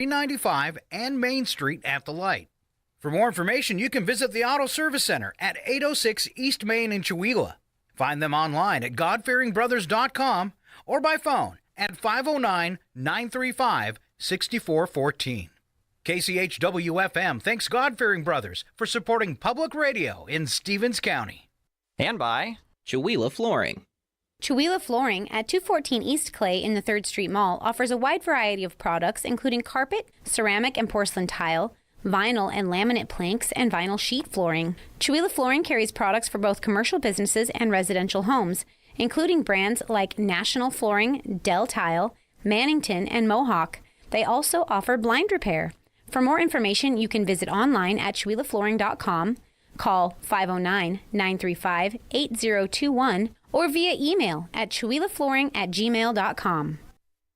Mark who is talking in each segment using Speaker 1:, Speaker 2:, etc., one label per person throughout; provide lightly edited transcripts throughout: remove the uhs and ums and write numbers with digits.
Speaker 1: 395 and Main Street at the light. For more information, you can visit the Auto Service Center at 806 East Main in Chewelah. Find them online at godfearingbrothers.com or by phone at 509-935-6414. KCHW-FM thanks God-Fearing Brothers for supporting public radio in Stevens County.
Speaker 2: And by Chewelah Flooring.
Speaker 3: Chewelah Flooring at 214 East Clay in the 3rd Street Mall offers a wide variety of products including carpet, ceramic and porcelain tile, vinyl and laminate planks, and vinyl sheet flooring. Chewelah Flooring carries products for both commercial businesses and residential homes, including brands like National Flooring, Del Tile, Mannington, and Mohawk. They also offer blind repair. For more information, you can visit online at ChewelahFlooring.com, call 509-935-8021, or via email at ChewelahFlooring@gmail.com.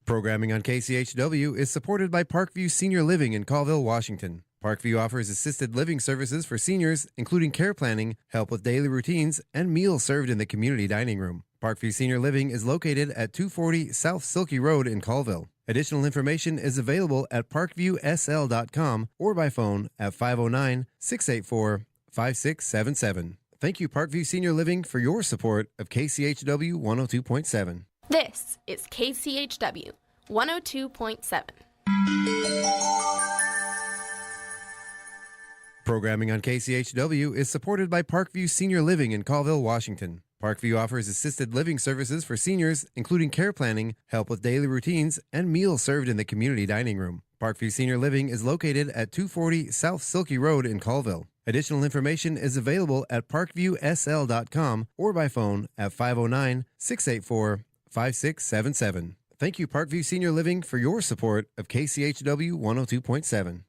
Speaker 4: Programming on KCHW is supported by Parkview Senior Living in Colville, Washington. Parkview offers assisted living services for seniors, including care planning, help with daily routines, and meals served in the community dining room. Parkview Senior Living is located at 240 South Silky Road in Colville. Additional information is available at parkviewsl.com or by phone at 509-684-5677. Thank you, Parkview Senior Living, for your support of KCHW 102.7.
Speaker 5: This is KCHW 102.7.
Speaker 4: Programming on KCHW is supported by Parkview Senior Living in Colville, Washington. Parkview offers assisted living services for seniors, including care planning, help with daily routines, and meals served in the community dining room. Parkview Senior Living is located at 240 South Silky Road in Colville. Additional information is available at parkviewsl.com or by phone at 509-684-5677. Thank you, Parkview Senior Living, for your support of KCHW 102.7.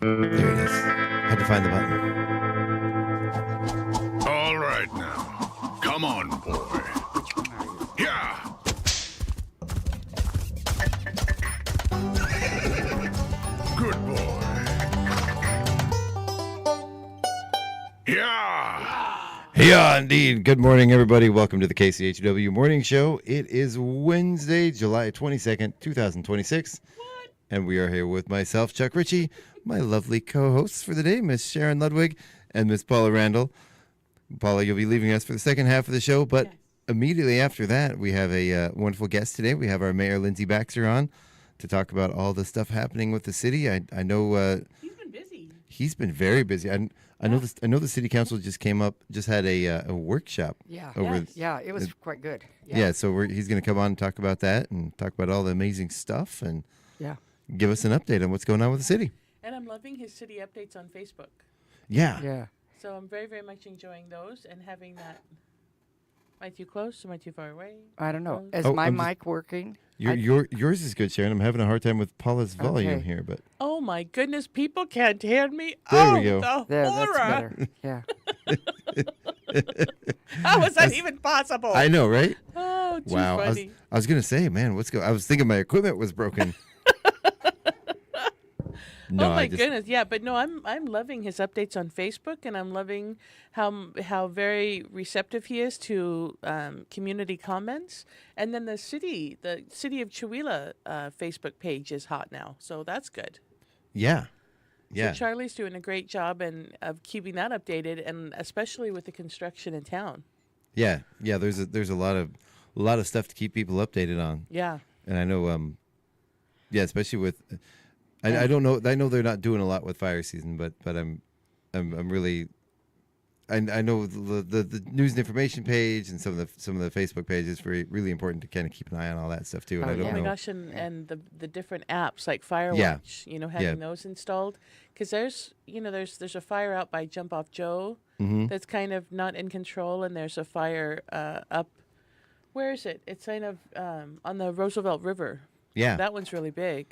Speaker 4: There it is. Had to find the button.
Speaker 6: All right now. Come on, boy. Yeah. Good boy. Yeah.
Speaker 4: Yeah, indeed. Good morning, everybody. Welcome to the KCHW Morning Show. It is Wednesday, July 22nd, 2026. And we are here with myself, Chuck Ritchie, my lovely co-hosts for the day, Miss Sharon Ludwig and Miss Paula Randall. Paula, you'll be leaving us for the second half of the show, but immediately after that, we have a wonderful guest today. We have our Mayor, Lindsay Baxter, on to talk about all the stuff happening with the city. I know
Speaker 7: he's been busy.
Speaker 4: He's been very busy. I know this. I know the city council just had a workshop.
Speaker 7: Yeah, it was quite good.
Speaker 4: Yeah, so he's going to come on and talk about that and talk about all the amazing stuff and give us an update on what's going on with the city.
Speaker 7: And I'm loving his city updates on Facebook.
Speaker 4: Yeah.
Speaker 7: So I'm very, very much enjoying those and having that. Am I too close? Am I too far away?
Speaker 8: I don't know.
Speaker 7: Close?
Speaker 8: Is my mic working?
Speaker 4: Yours is good, Sharon. I'm having a hard time with Paula's volume here, but
Speaker 7: oh my goodness, people can't hear me.
Speaker 4: There we go.
Speaker 7: The
Speaker 8: There,
Speaker 7: horror!
Speaker 8: that's better. Yeah.
Speaker 7: How is that even possible?
Speaker 4: I know, right?
Speaker 7: Oh, too
Speaker 4: wow.
Speaker 7: funny.
Speaker 4: I was gonna say, man, I was thinking my equipment was broken. No,
Speaker 7: oh my goodness, yeah, but no, I'm loving his updates on Facebook, and I'm loving how very receptive he is to community comments. And then the city of Chewelah Facebook page is hot now, so that's good.
Speaker 4: Yeah.
Speaker 7: So Charlie's doing a great job of keeping that updated, and especially with the construction in town.
Speaker 4: Yeah. There's a lot of stuff to keep people updated on.
Speaker 7: Yeah.
Speaker 4: And I know, especially with. I don't know. I know they're not doing a lot with fire season, but I'm really. I know the news and information page and some of the Facebook pages really important to kind of keep an eye on all that stuff too. And I don't
Speaker 7: oh my
Speaker 4: know.
Speaker 7: gosh, and the different apps like Firewatch, having those installed, because there's a fire out by Jump Off Joe that's kind of not in control, and there's a fire up. Where is it? It's kind of on the Roosevelt River.
Speaker 4: Yeah.
Speaker 7: That one's really big.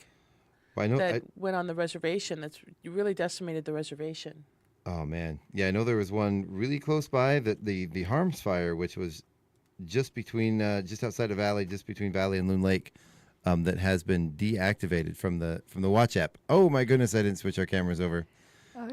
Speaker 4: Well, I know.
Speaker 7: That went on the reservation. You really decimated the reservation.
Speaker 4: Oh man, yeah, I know there was one really close by, that the Harms Fire, which was just outside of Valley, just between Valley and Loon Lake, that has been deactivated from the watch app. Oh my goodness, I didn't switch our cameras over.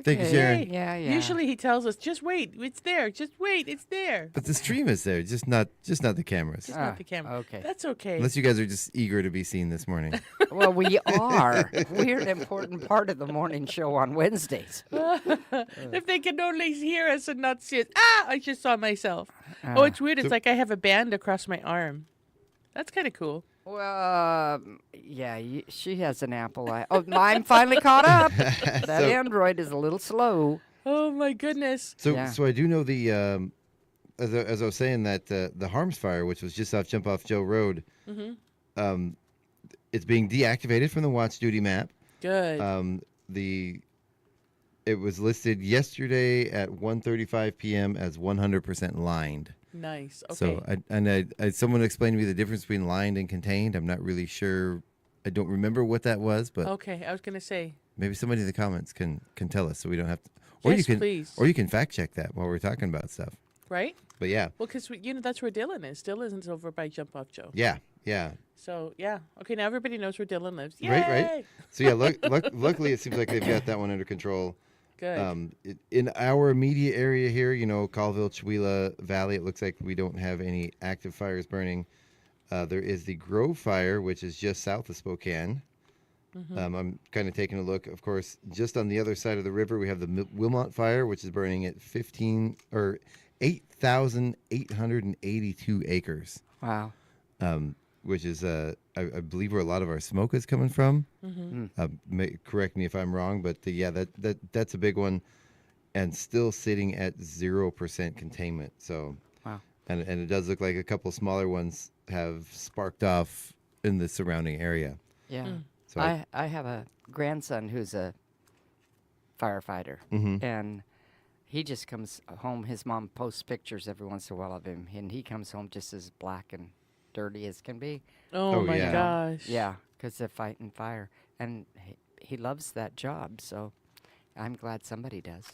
Speaker 4: Thank you,
Speaker 8: Okay.
Speaker 4: Sharon.
Speaker 8: Yeah, yeah.
Speaker 7: Usually he tells us, just wait, it's there. Just wait, it's there.
Speaker 4: But the stream is there, just not the cameras.
Speaker 7: Just not the camera.
Speaker 8: Okay.
Speaker 7: That's okay.
Speaker 4: Unless you guys are just eager to be seen this morning.
Speaker 8: Well, we are. We're an important part of the morning show on Wednesdays.
Speaker 7: If they can only hear us and not see us. I just saw myself. Oh, it's weird. It's like I have a band across my arm. That's kind of cool.
Speaker 8: Well, yeah, she has an Apple eye. Oh, mine finally caught up. That Android is a little slow.
Speaker 7: Oh, my goodness.
Speaker 4: So
Speaker 8: Yeah.
Speaker 4: so I do know as I was saying that the Harms Fire, which was just off Jump Off Joe Road, it's being deactivated from the watch duty map.
Speaker 7: Good.
Speaker 4: It was listed yesterday at 1:35 p.m. as 100% lined.
Speaker 7: Nice. Okay.
Speaker 4: So someone explained to me the difference between lined and contained. I'm not really sure. I don't remember what that was, but
Speaker 7: Okay, I was going to say.
Speaker 4: maybe somebody in the comments can tell us, so we don't have to.
Speaker 7: Yes, please.
Speaker 4: Or you can fact check that while we're talking about stuff.
Speaker 7: Right?
Speaker 4: But yeah,
Speaker 7: Well, because, that's where Dylan is. Dylan's over by Jump Off Joe.
Speaker 4: yeah.
Speaker 7: So, yeah. Okay, now everybody knows where Dylan lives. Yay!
Speaker 4: Right. So yeah, luckily it seems like they've got that one under control.
Speaker 7: Good.
Speaker 4: In our immediate area here, Colville, Chewelah Valley, it looks like we don't have any active fires burning. There is the Grove Fire, which is just south of Spokane. I'm kind of taking a look. Of course, just on the other side of the river, we have the Wilmot Fire, which is burning at 8,882 acres.
Speaker 8: Wow.
Speaker 4: Which is, I believe, where a lot of our smoke is coming from. Correct me if I'm wrong, but that's a big one, and still sitting at 0% containment. So,
Speaker 8: Wow.
Speaker 4: and it does look like a couple smaller ones have sparked off in the surrounding area.
Speaker 8: Yeah.
Speaker 4: So
Speaker 8: I have a grandson who's a firefighter, and he just comes home. His mom posts pictures every once in a while of him, and he comes home just as black and dirty as can be.
Speaker 7: Oh, my
Speaker 4: yeah.
Speaker 7: gosh.
Speaker 8: Yeah, because they're fighting fire, and he loves that job. So I'm glad somebody does.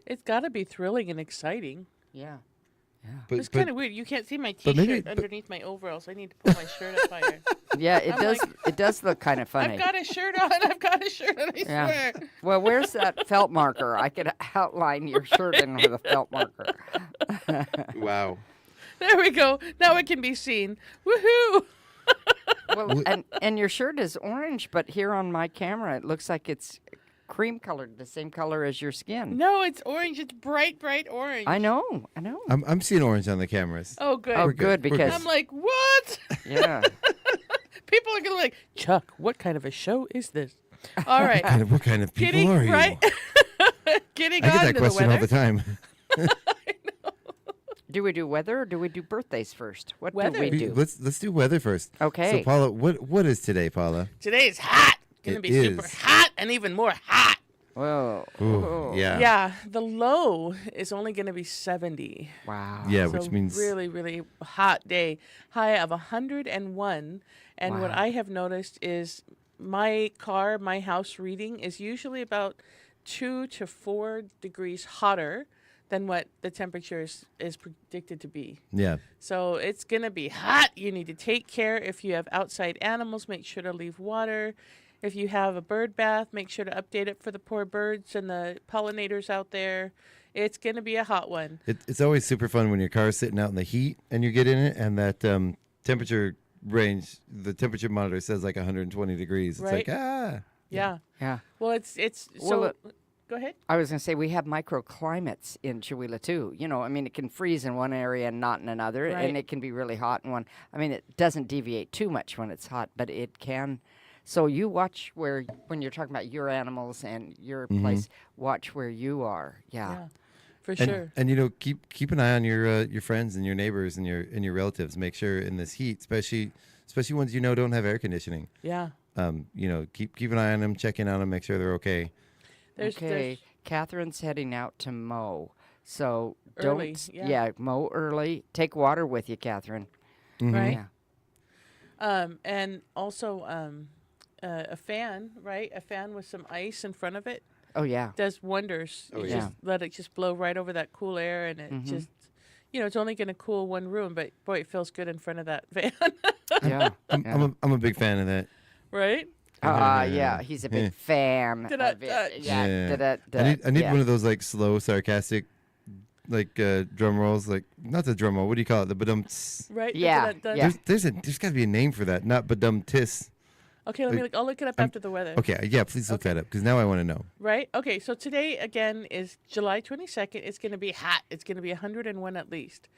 Speaker 7: It's got to be thrilling and exciting.
Speaker 8: Yeah. Yeah.
Speaker 7: It's kind of weird. You can't see my
Speaker 4: but maybe-
Speaker 7: T-shirt underneath my overalls. I need to pull my shirt up higher.
Speaker 8: Yeah, it
Speaker 7: I'm
Speaker 8: does.
Speaker 7: like,
Speaker 8: It does look kind of funny.
Speaker 7: I've got a shirt on. I
Speaker 8: Yeah.
Speaker 7: swear.
Speaker 8: Well, where's that felt marker? I could outline your shirt in with a felt marker.
Speaker 4: wow.
Speaker 7: There we go. Now it can be seen. Woohoo!
Speaker 8: Well, and your shirt is orange, but here on my camera, it looks like it's cream colored, the same color as your skin.
Speaker 7: No, it's orange. It's bright, bright orange.
Speaker 8: I know.
Speaker 4: I'm seeing orange on the cameras.
Speaker 7: Oh, good.
Speaker 8: Oh,
Speaker 4: We're good.
Speaker 8: good,
Speaker 4: We're good.
Speaker 8: because
Speaker 7: I'm like, what?
Speaker 8: yeah.
Speaker 7: People are going to like, Chuck, what kind of a show is this? All right.
Speaker 4: What kind of people
Speaker 7: Getting
Speaker 4: are you?
Speaker 7: right. Getting
Speaker 4: I get
Speaker 7: on
Speaker 4: that
Speaker 7: to
Speaker 4: question
Speaker 7: the
Speaker 4: all
Speaker 7: weather.
Speaker 4: the time.
Speaker 8: Do we do weather or do we do birthdays first? What
Speaker 7: Weather.
Speaker 8: do we do?
Speaker 4: Let's do weather first.
Speaker 8: Okay.
Speaker 4: So Paula, what is today, Paula?
Speaker 7: Today is hot. Going to
Speaker 4: It
Speaker 7: be super
Speaker 4: is.
Speaker 7: hot and even more hot.
Speaker 8: Whoa.
Speaker 4: Ooh, yeah.
Speaker 7: Yeah, the low is only going to be 70.
Speaker 8: Wow.
Speaker 4: Yeah,
Speaker 7: So
Speaker 4: which means
Speaker 7: really, really hot day. High of 101. And what
Speaker 8: Wow.
Speaker 7: I have noticed is my house reading is usually about 2 to 4 degrees hotter than what the temperature is predicted to be.
Speaker 4: yeah.
Speaker 7: So it's going to be hot. You need to take care. If you have outside animals, make sure to leave water. If you have a bird bath, make sure to update it for the poor birds and the pollinators out there. It's going to be a hot one.
Speaker 4: It's always super fun when your car's sitting out in the heat and you get in it, and that temperature range, the temperature monitor says like 120 degrees. It's
Speaker 7: Right.
Speaker 4: like
Speaker 8: Yeah.
Speaker 7: Well, it's
Speaker 8: Well,
Speaker 7: so. Go ahead.
Speaker 8: I was going to say we have microclimates in Chewelah too. I mean, it can freeze in one area and not in another,
Speaker 7: Right.
Speaker 8: and it can be really hot in one. I mean, it doesn't deviate too much when it's hot, but it can. So you watch when you're talking about your animals and your place, watch where you are. Yeah.
Speaker 7: For
Speaker 4: and,
Speaker 7: sure.
Speaker 4: and keep an eye on your friends and your neighbors and your relatives. Make sure in this heat, especially ones don't have air conditioning.
Speaker 7: Yeah.
Speaker 4: Keep an eye on them, check in on them, make sure they're okay.
Speaker 8: Okay. Catherine's heading out to mow. So
Speaker 7: Early,
Speaker 8: don't.
Speaker 7: yeah.
Speaker 8: Mow early. Take water with you, Catherine.
Speaker 7: Right.
Speaker 8: Yeah.
Speaker 7: And also a fan, right? A fan with some ice in front of it
Speaker 8: Oh yeah.
Speaker 7: does wonders.
Speaker 4: Oh,
Speaker 7: You
Speaker 4: yeah.
Speaker 7: just let it just blow right over that cool air, and it just, it's only going to cool one room, but boy, it feels good in front of that fan,
Speaker 8: Yeah.
Speaker 4: I'm a big fan of that.
Speaker 7: right?
Speaker 8: Yeah. He's a big fan
Speaker 7: Da-da-da.
Speaker 8: of it.
Speaker 4: Yeah.
Speaker 8: Yeah. Da-da-da.
Speaker 4: I need
Speaker 8: Yeah.
Speaker 4: one of those like slow, sarcastic, like drum rolls. Like not the drum roll. What do you call it? The badum.
Speaker 7: Right?
Speaker 8: Yeah,
Speaker 7: Da-da-da.
Speaker 8: yeah.
Speaker 4: There's got to be a name for that. Not badum tis.
Speaker 7: Okay, I'll look it up after the weather.
Speaker 4: Okay, yeah. Please look that up because now I want to know.
Speaker 7: Right? Okay, so today, again, is July 22nd. It's going to be hot. It's going to be 101 at least.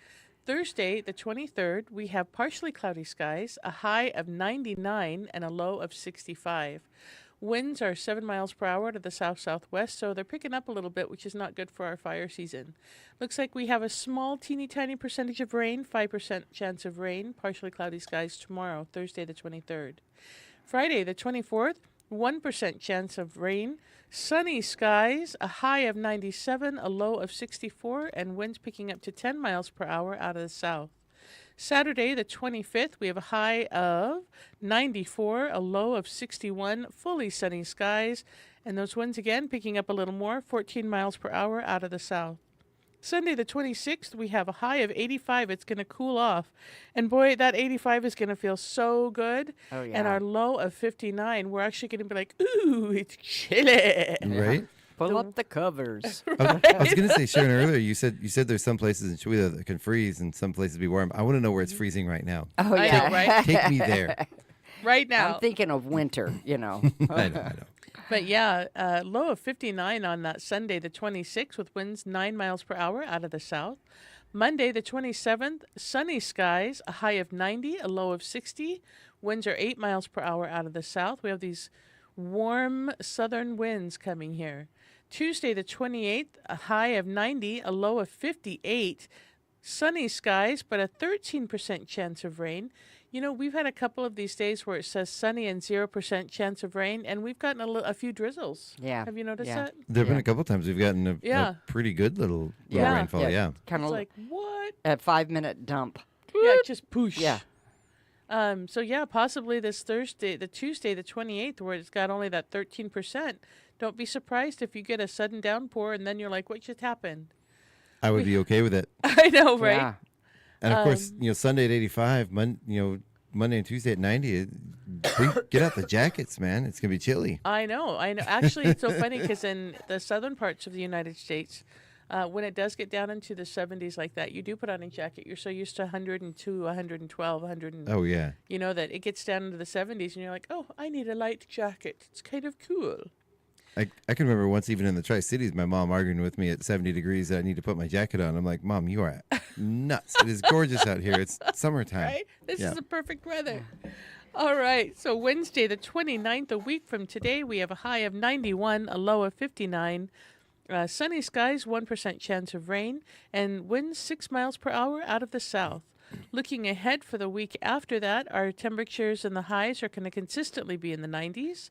Speaker 7: Thursday, the 23rd, we have partially cloudy skies, a high of 99 and a low of 65. Winds are 7 miles per hour to the south-southwest, so they're picking up a little bit, which is not good for our fire season. Looks like we have a small, teeny-tiny percentage of rain, 5% chance of rain, partially cloudy skies tomorrow, Thursday, the 23rd. Friday, the 24th, 1% chance of rain, sunny skies, a high of 97, a low of 64, and winds picking up to 10 miles per hour out of the south. Saturday, the 25th, we have a high of 94, a low of 61, fully sunny skies, and those winds again picking up a little more, 14 miles per hour out of the south. Sunday, the 26th, we have a high of 85. It's going to cool off. And boy, that 85 is going to feel so good.
Speaker 8: Oh, yeah.
Speaker 7: And our low of 59, we're actually going to be like, ooh, it's chilly.
Speaker 4: Right?
Speaker 8: Pull up the covers.
Speaker 4: I was gonna say, Sharon, earlier you said there's some places in Chihuahua that can freeze and some places be warm. I want to know where it's freezing right now.
Speaker 8: Oh
Speaker 7: I
Speaker 8: yeah.
Speaker 7: know, right?
Speaker 4: Take me there.
Speaker 7: Right now.
Speaker 8: I'm thinking of winter.
Speaker 4: I know.
Speaker 7: But yeah, low of 59 on that Sunday, the 26th, with winds 9 miles per hour out of the south. Monday, the 27th, sunny skies, a high of 90, a low of 60. Winds are 8 miles per hour out of the south. We have these warm southern winds coming here. Tuesday, the 28th, a high of 90, a low of 58. Sunny skies, but a 13% chance of rain. You know, we've had a couple of these days where it says sunny and 0% chance of rain, and we've gotten a few drizzles.
Speaker 8: Yeah.
Speaker 7: Have you noticed
Speaker 8: Yeah.
Speaker 7: that?
Speaker 4: There've been
Speaker 8: Yeah.
Speaker 4: a couple times we've gotten a
Speaker 7: Yeah.
Speaker 4: pretty good little
Speaker 7: Yeah.
Speaker 4: rainfall. Yeah.
Speaker 8: Kind
Speaker 7: It's
Speaker 8: of
Speaker 7: like, what?
Speaker 8: a 5-minute dump.
Speaker 7: Yeah, just poosh.
Speaker 8: Yeah.
Speaker 7: So yeah, possibly this Tuesday, the 28th, where it's got only that 13%. Don't be surprised if you get a sudden downpour and then you're like, what just happened?
Speaker 4: I would be okay with it.
Speaker 7: I know, right?
Speaker 8: Yeah.
Speaker 4: And of course, Sunday at 85, Monday and Tuesday at 90. Get out the jackets, man. It's gonna be chilly.
Speaker 7: I know. Actually, it's so funny because in the southern parts of the United States, when it does get down into the 70s like that, you do put on a jacket. You're so used to 102, 112, 100.
Speaker 4: Oh yeah.
Speaker 7: You know that it gets down into the 70s and you're like, oh, I need a light jacket. It's kind of cool.
Speaker 4: I can remember once, even in the Tri-Cities, my mom arguing with me at 70 degrees that I need to put my jacket on. I'm like, Mom, you are nuts. It is gorgeous out here. It's summertime.
Speaker 7: Right? This
Speaker 4: Yeah.
Speaker 7: is the perfect weather. All right. So Wednesday, the 29th, a week from today, we have a high of 91, a low of 59. Sunny skies, 1% chance of rain, and winds 6 miles per hour out of the south. Looking ahead for the week after that, our temperatures and the highs are going to consistently be in the 90s,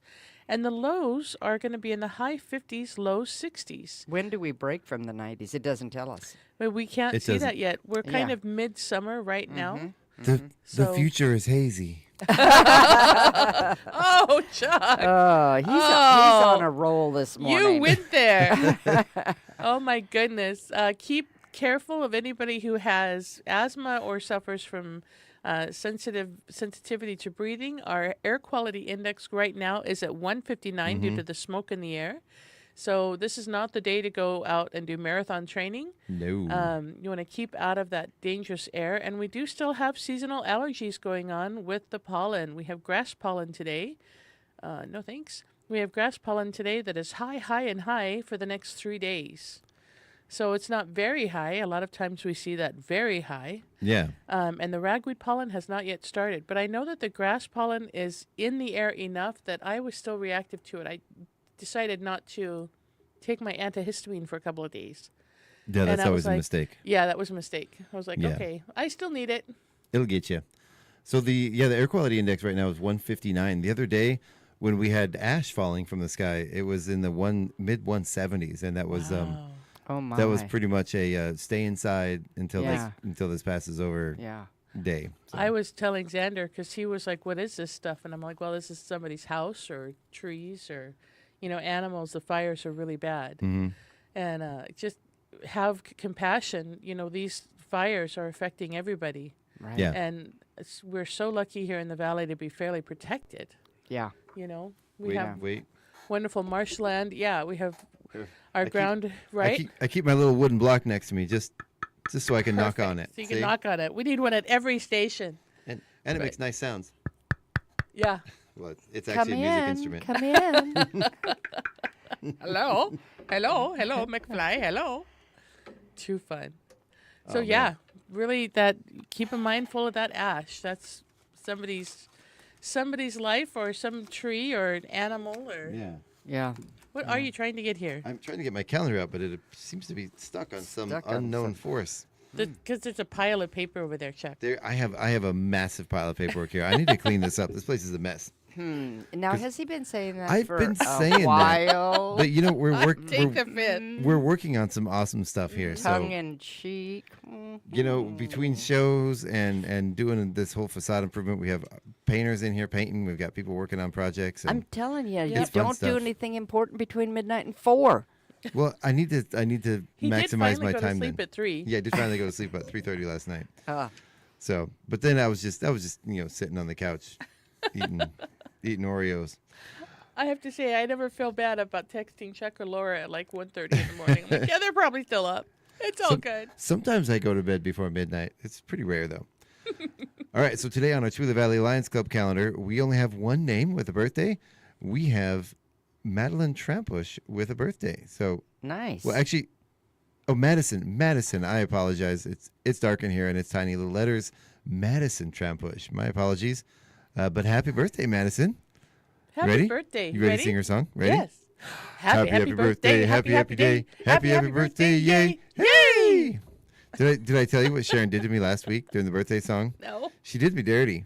Speaker 7: and the lows are going to be in the high 50s, low 60s.
Speaker 8: When do we break from the 90s? It doesn't tell us.
Speaker 7: But we can't
Speaker 4: It
Speaker 7: see
Speaker 4: doesn't.
Speaker 7: that yet. We're kind
Speaker 8: Yeah.
Speaker 7: of midsummer right now.
Speaker 4: The
Speaker 7: So-
Speaker 4: future is hazy.
Speaker 7: Oh, Chuck.
Speaker 8: He's on a roll this morning.
Speaker 7: You went there. Oh, my goodness. Keep careful of anybody who has asthma or suffers from sensitivity to breathing. Our air quality index right now is at 159 due to the smoke in the air. So this is not the day to go out and do marathon training.
Speaker 4: No.
Speaker 7: You want to keep out of that dangerous air. And we do still have seasonal allergies going on with the pollen. We have grass pollen today. No thanks. We have grass pollen today that is high, high, and high for the next 3 days. So it's not very high. A lot of times we see that very high.
Speaker 4: yeah.
Speaker 7: And the ragweed pollen has not yet started. But I know that the grass pollen is in the air enough that I was still reactive to it. I decided not to take my antihistamine for a couple of days.
Speaker 4: Yeah,
Speaker 7: And
Speaker 4: that's
Speaker 7: I was
Speaker 4: always a
Speaker 7: like-
Speaker 4: mistake.
Speaker 7: Yeah, that was a mistake. I was like,
Speaker 4: Yeah.
Speaker 7: okay, I still need it.
Speaker 4: It'll get you. So the air quality index right now is 159. The other day when we had ash falling from the sky, it was in the mid 170s, and that was
Speaker 8: Oh my.
Speaker 4: that was pretty much a stay inside until
Speaker 8: Yeah.
Speaker 4: until this passes over.
Speaker 8: Yeah.
Speaker 4: day. So.
Speaker 7: I was telling Xander because he was like, "What is this stuff?" And I'm like, "Well, this is somebody's house or trees or, animals. The fires are really bad, and just have compassion. These fires are affecting everybody,
Speaker 8: Right.
Speaker 4: Yeah.
Speaker 7: and we're so lucky here in the valley to be fairly protected.
Speaker 8: Yeah.
Speaker 7: We have
Speaker 4: Wait.
Speaker 7: wonderful marshland. Yeah, we have our
Speaker 4: I keep-
Speaker 7: ground right.
Speaker 4: I keep my little wooden block next to me just so I can knock on it.
Speaker 7: So you can
Speaker 4: See?
Speaker 7: knock on it. We need one at every station.
Speaker 4: And it makes nice sounds.
Speaker 7: Yeah.
Speaker 4: Well, it's
Speaker 8: Come
Speaker 4: actually a music
Speaker 8: in.
Speaker 4: instrument.
Speaker 8: Come in.
Speaker 7: Hello, McFly. Hello. Too fun. So
Speaker 4: Oh, man.
Speaker 7: yeah, really, that keep a mindful of that ash. That's somebody's life, or some tree, or an animal, or
Speaker 4: Yeah.
Speaker 8: Yeah.
Speaker 7: what are you trying to get here?
Speaker 4: I'm trying to get my calendar out, but it seems to be stuck on some
Speaker 8: Stuck on
Speaker 4: unknown
Speaker 8: some-
Speaker 4: force.
Speaker 7: Because there's a pile of paper over there, Chuck.
Speaker 4: There, I have a massive pile of paperwork here. I need to clean this up. This place is a mess.
Speaker 8: Now, has he been saying that
Speaker 4: I've
Speaker 8: for
Speaker 4: been
Speaker 8: a
Speaker 4: saying that.
Speaker 8: while?
Speaker 4: But
Speaker 7: Take the fit.
Speaker 4: we're working on some awesome stuff here.
Speaker 8: Tongue
Speaker 4: So
Speaker 8: in cheek.
Speaker 4: between shows and doing this whole facade improvement, we have painters in here painting. We've got people working on projects.
Speaker 8: I'm
Speaker 4: And,
Speaker 8: telling you, you
Speaker 4: It's fun
Speaker 8: don't do
Speaker 4: stuff.
Speaker 8: anything important between midnight and 4.
Speaker 4: well, I need to
Speaker 7: He did
Speaker 4: maximize
Speaker 7: finally
Speaker 4: my
Speaker 7: go
Speaker 4: time
Speaker 7: to sleep
Speaker 4: then.
Speaker 7: at 3.
Speaker 4: Yeah, I did finally go to sleep at 3:30 last night.
Speaker 8: Uh,
Speaker 4: So, but then I was just sitting on the couch eating Oreos.
Speaker 7: I have to say, I never feel bad about texting Chuck or Laura at like 1:30 in the morning. I'm like, yeah, they're probably still up. It's all good.
Speaker 4: Sometimes I go to bed before midnight. It's pretty rare, though. All right, so today on our Chula Valley Lions Club calendar, we only have one name with a birthday. We have Madeline Trampush with a birthday. So,
Speaker 8: nice.
Speaker 4: well, actually, Madison. I apologize. It's dark in here and it's tiny little letters. Madison Trampush. My apologies. But happy birthday, Madison.
Speaker 7: Happy
Speaker 4: Ready?
Speaker 7: birthday.
Speaker 4: You ready to sing her song? Ready?
Speaker 7: Yes. Happy birthday.
Speaker 4: Happy day. Happy birthday. Yay. Yay. Did I tell you what Sharon did to me last week during the birthday song?
Speaker 7: No.
Speaker 4: She did me dirty.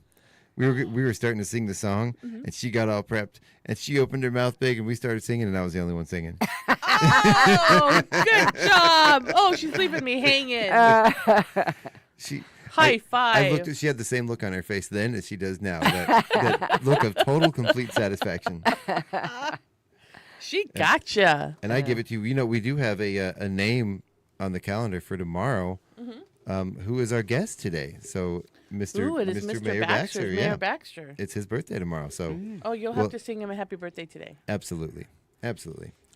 Speaker 4: We were starting to sing the song, and she got all prepped, and she opened her mouth big, and we started singing, and I was the only one singing.
Speaker 7: Oh, good job. Oh, she's leaving me hanging.
Speaker 4: She
Speaker 7: High five.
Speaker 4: I looked. She had the same look on her face then as she does now. That look of total, complete satisfaction.
Speaker 7: She gotcha.
Speaker 4: And I give it to you. We do have a name on the calendar for tomorrow. Who is our guest today? So, Mr.
Speaker 7: Ooh, it is Mr.
Speaker 4: Mayor
Speaker 7: Baxter.
Speaker 4: Baxter.
Speaker 7: Mayor
Speaker 4: Yeah,
Speaker 7: Baxter.
Speaker 4: it's his birthday tomorrow. So,
Speaker 7: Oh, you'll
Speaker 4: Well-
Speaker 7: have to sing him a happy birthday today.
Speaker 4: absolutely.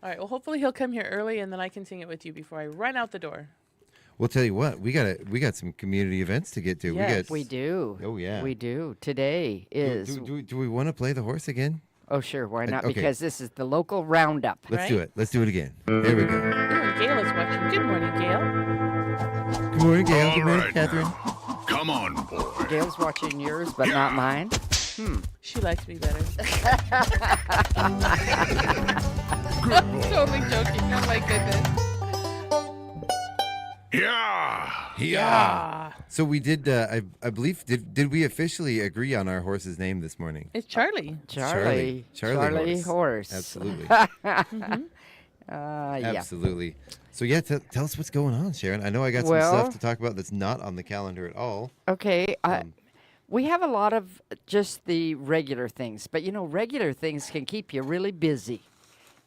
Speaker 7: All right. Well, hopefully he'll come here early, and then I can sing it with you before I run out the door.
Speaker 4: We'll tell you what. We got some community events to get to.
Speaker 7: Yes.
Speaker 8: we do.
Speaker 4: Oh, yeah.
Speaker 8: We do. Today is.
Speaker 4: Do we want to play the horse again?
Speaker 8: Oh, sure. Why not?
Speaker 4: okay.
Speaker 8: Because this is the local roundup.
Speaker 4: Let's do
Speaker 7: Right?
Speaker 4: it. Let's do it again. There we go.
Speaker 7: Ooh, and Gail is watching. Good morning, Gail.
Speaker 4: Good morning, Gail.
Speaker 6: All
Speaker 4: Good morning,
Speaker 6: right
Speaker 4: Catherine.
Speaker 6: now. Come on, boy.
Speaker 8: Gail's watching yours, but not mine.
Speaker 7: She likes me better.
Speaker 6: Good boy.
Speaker 7: Totally joking. Oh my goodness.
Speaker 6: Yeah.
Speaker 7: Yeah.
Speaker 4: So we did. I believe did we officially agree on our horse's name this morning?
Speaker 7: It's Charlie.
Speaker 8: Charlie.
Speaker 4: Charlie
Speaker 8: Horse.
Speaker 4: Absolutely.
Speaker 8: Yeah.
Speaker 4: Absolutely. So yeah, tell us what's going on, Sharon. I know I got some
Speaker 8: Well-
Speaker 4: stuff to talk about that's not on the calendar at all.
Speaker 8: Okay. We have a lot of just the regular things, but regular things can keep you really busy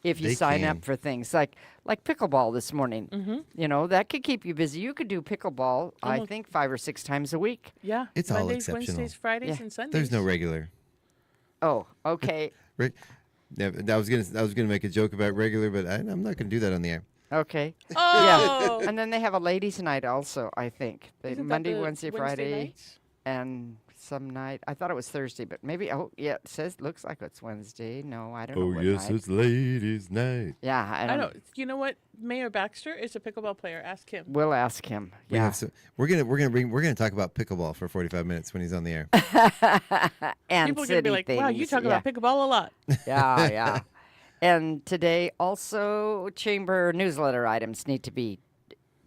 Speaker 8: if you
Speaker 4: They
Speaker 8: sign
Speaker 4: can.
Speaker 8: up for things like pickleball this morning. That could keep you busy. You could do pickleball, I
Speaker 7: Almost-
Speaker 8: think 5 or 6 times a week.
Speaker 7: Yeah.
Speaker 4: It's all
Speaker 7: Mondays,
Speaker 4: exceptional.
Speaker 7: Wednesdays, Fridays,
Speaker 8: Yeah.
Speaker 7: and Sundays.
Speaker 4: There's no regular.
Speaker 8: Oh, okay.
Speaker 4: Right? Yeah, I was gonna make a joke about regular, but I'm not gonna do that on the air.
Speaker 8: Okay.
Speaker 7: Oh.
Speaker 8: And then they have a ladies' night also, I think.
Speaker 7: Isn't that
Speaker 8: Monday,
Speaker 7: the
Speaker 8: Wednesday, Friday,
Speaker 7: nights?
Speaker 8: and some night. I thought it was Thursday, but maybe. Oh, yeah. It looks like it's Wednesday. No, I don't know. What night.
Speaker 4: it's ladies' night.
Speaker 8: Yeah, I
Speaker 7: I
Speaker 8: don't.
Speaker 7: don't. You know what? Mayor Baxter is a pickleball player. Ask him.
Speaker 8: We'll ask him.
Speaker 4: We
Speaker 8: Yeah.
Speaker 4: have we're gonna talk about pickleball for 45 minutes when he's on the air.
Speaker 8: And
Speaker 7: People are gonna
Speaker 8: city
Speaker 7: be like, "Wow, you
Speaker 8: things,
Speaker 7: talk
Speaker 8: yeah.
Speaker 7: about pickleball a lot."
Speaker 8: Yeah, yeah. And today also chamber newsletter items need to be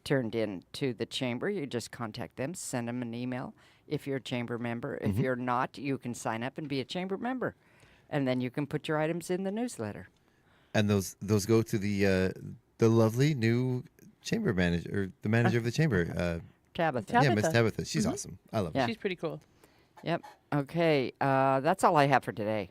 Speaker 8: turned in to the chamber. You just contact them, send them an email if you're a chamber member. If you're not, you can sign up and be a chamber member. And then you can put your items in the newsletter.
Speaker 4: And those go to the lovely new chamber manager, or the manager of the chamber,
Speaker 8: Tabitha.
Speaker 4: Yeah, Miss
Speaker 7: Tabitha.
Speaker 4: Tabitha. She's awesome. I love her.
Speaker 8: Yeah.
Speaker 7: She's pretty cool.
Speaker 8: Yep. Okay. That's all I have for today.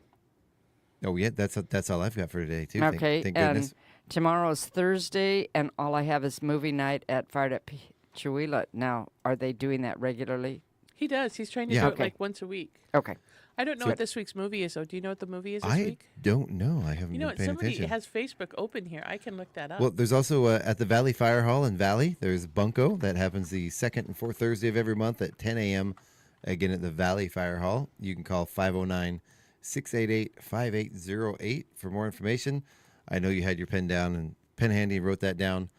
Speaker 4: Oh, yeah, that's all I've got for today, too.
Speaker 8: Okay.
Speaker 4: Thank
Speaker 8: and
Speaker 4: goodness.
Speaker 8: tomorrow's Thursday, and all I have is movie night at Fired Up Chihuahua. Now, are they doing that regularly?
Speaker 7: He does. He's trying to
Speaker 4: Yeah.
Speaker 7: do it
Speaker 8: Okay.
Speaker 7: like once a week.
Speaker 8: Okay.
Speaker 7: I don't know what this week's movie is, though. Do you know what the movie is this
Speaker 4: I
Speaker 7: week?
Speaker 4: don't know. I haven't
Speaker 7: You know
Speaker 4: been
Speaker 7: what?
Speaker 4: paying
Speaker 7: Somebody
Speaker 4: attention.
Speaker 7: has Facebook open here. I can look that up.
Speaker 4: Well, there's also at the Valley Fire Hall in Valley, there's Bunko. That happens the second and fourth Thursday of every month at 10 a.m. Again, at the Valley Fire Hall. You can call 509-688-5808 for more information. I know you had your pen handy and wrote that down.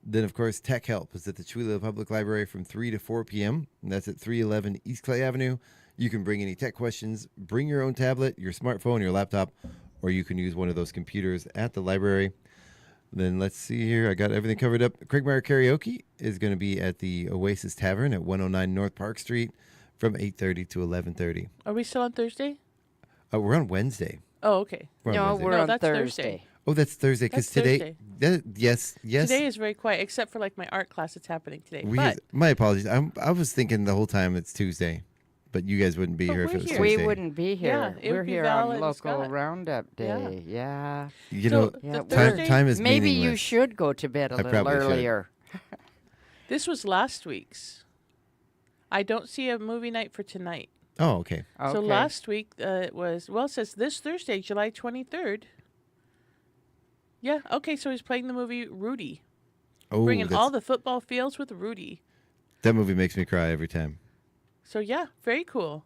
Speaker 4: Then, of course, Tech Help is at the Chihuahua Public Library from 3 to 4 p.m. And that's at 311 East Clay Avenue. You can bring any tech questions, bring your own tablet, your smartphone, your laptop, or you can use one of those computers at the library. Then let's see here. I got everything covered up. Craigmire Karaoke is going to be at the Oasis Tavern at 109 North Park Street from 8:30 to 11:30.
Speaker 7: Are we still on Thursday?
Speaker 4: We're on Wednesday.
Speaker 7: Oh, okay.
Speaker 4: We're on
Speaker 8: No,
Speaker 4: Wednesday.
Speaker 8: we're
Speaker 7: No,
Speaker 8: on
Speaker 7: that's
Speaker 8: Thursday.
Speaker 7: Thursday.
Speaker 4: Oh, that's Thursday because
Speaker 7: That's
Speaker 4: today. Yes.
Speaker 7: Today is very quiet, except for like my art class that's happening today. But
Speaker 4: My apologies. I was thinking the whole time it's Tuesday, but you guys wouldn't be
Speaker 7: But
Speaker 4: here if
Speaker 7: we're
Speaker 4: it was
Speaker 7: here.
Speaker 4: Thursday.
Speaker 8: We wouldn't be here.
Speaker 7: Yeah, it
Speaker 8: We're
Speaker 7: would be
Speaker 8: here
Speaker 7: Val
Speaker 8: on
Speaker 7: and
Speaker 8: local
Speaker 7: Scott.
Speaker 8: roundup day. Yeah.
Speaker 4: You
Speaker 7: So
Speaker 4: know,
Speaker 7: the
Speaker 8: Yeah,
Speaker 7: Thursday-
Speaker 4: time is
Speaker 8: Maybe you
Speaker 4: meaningless.
Speaker 8: should go to bed a
Speaker 4: I
Speaker 8: little
Speaker 4: probably should.
Speaker 8: earlier.
Speaker 7: this was last week's. I don't see a movie night for tonight.
Speaker 4: Oh, okay.
Speaker 7: So
Speaker 8: Okay.
Speaker 7: last week it was, well, it says this Thursday, July 23rd. Yeah, okay, so he's playing the movie Rudy.
Speaker 4: Oh,
Speaker 7: Bringing
Speaker 4: that's-
Speaker 7: all the football fields with Rudy.
Speaker 4: that movie makes me cry every time.
Speaker 7: So yeah, very cool.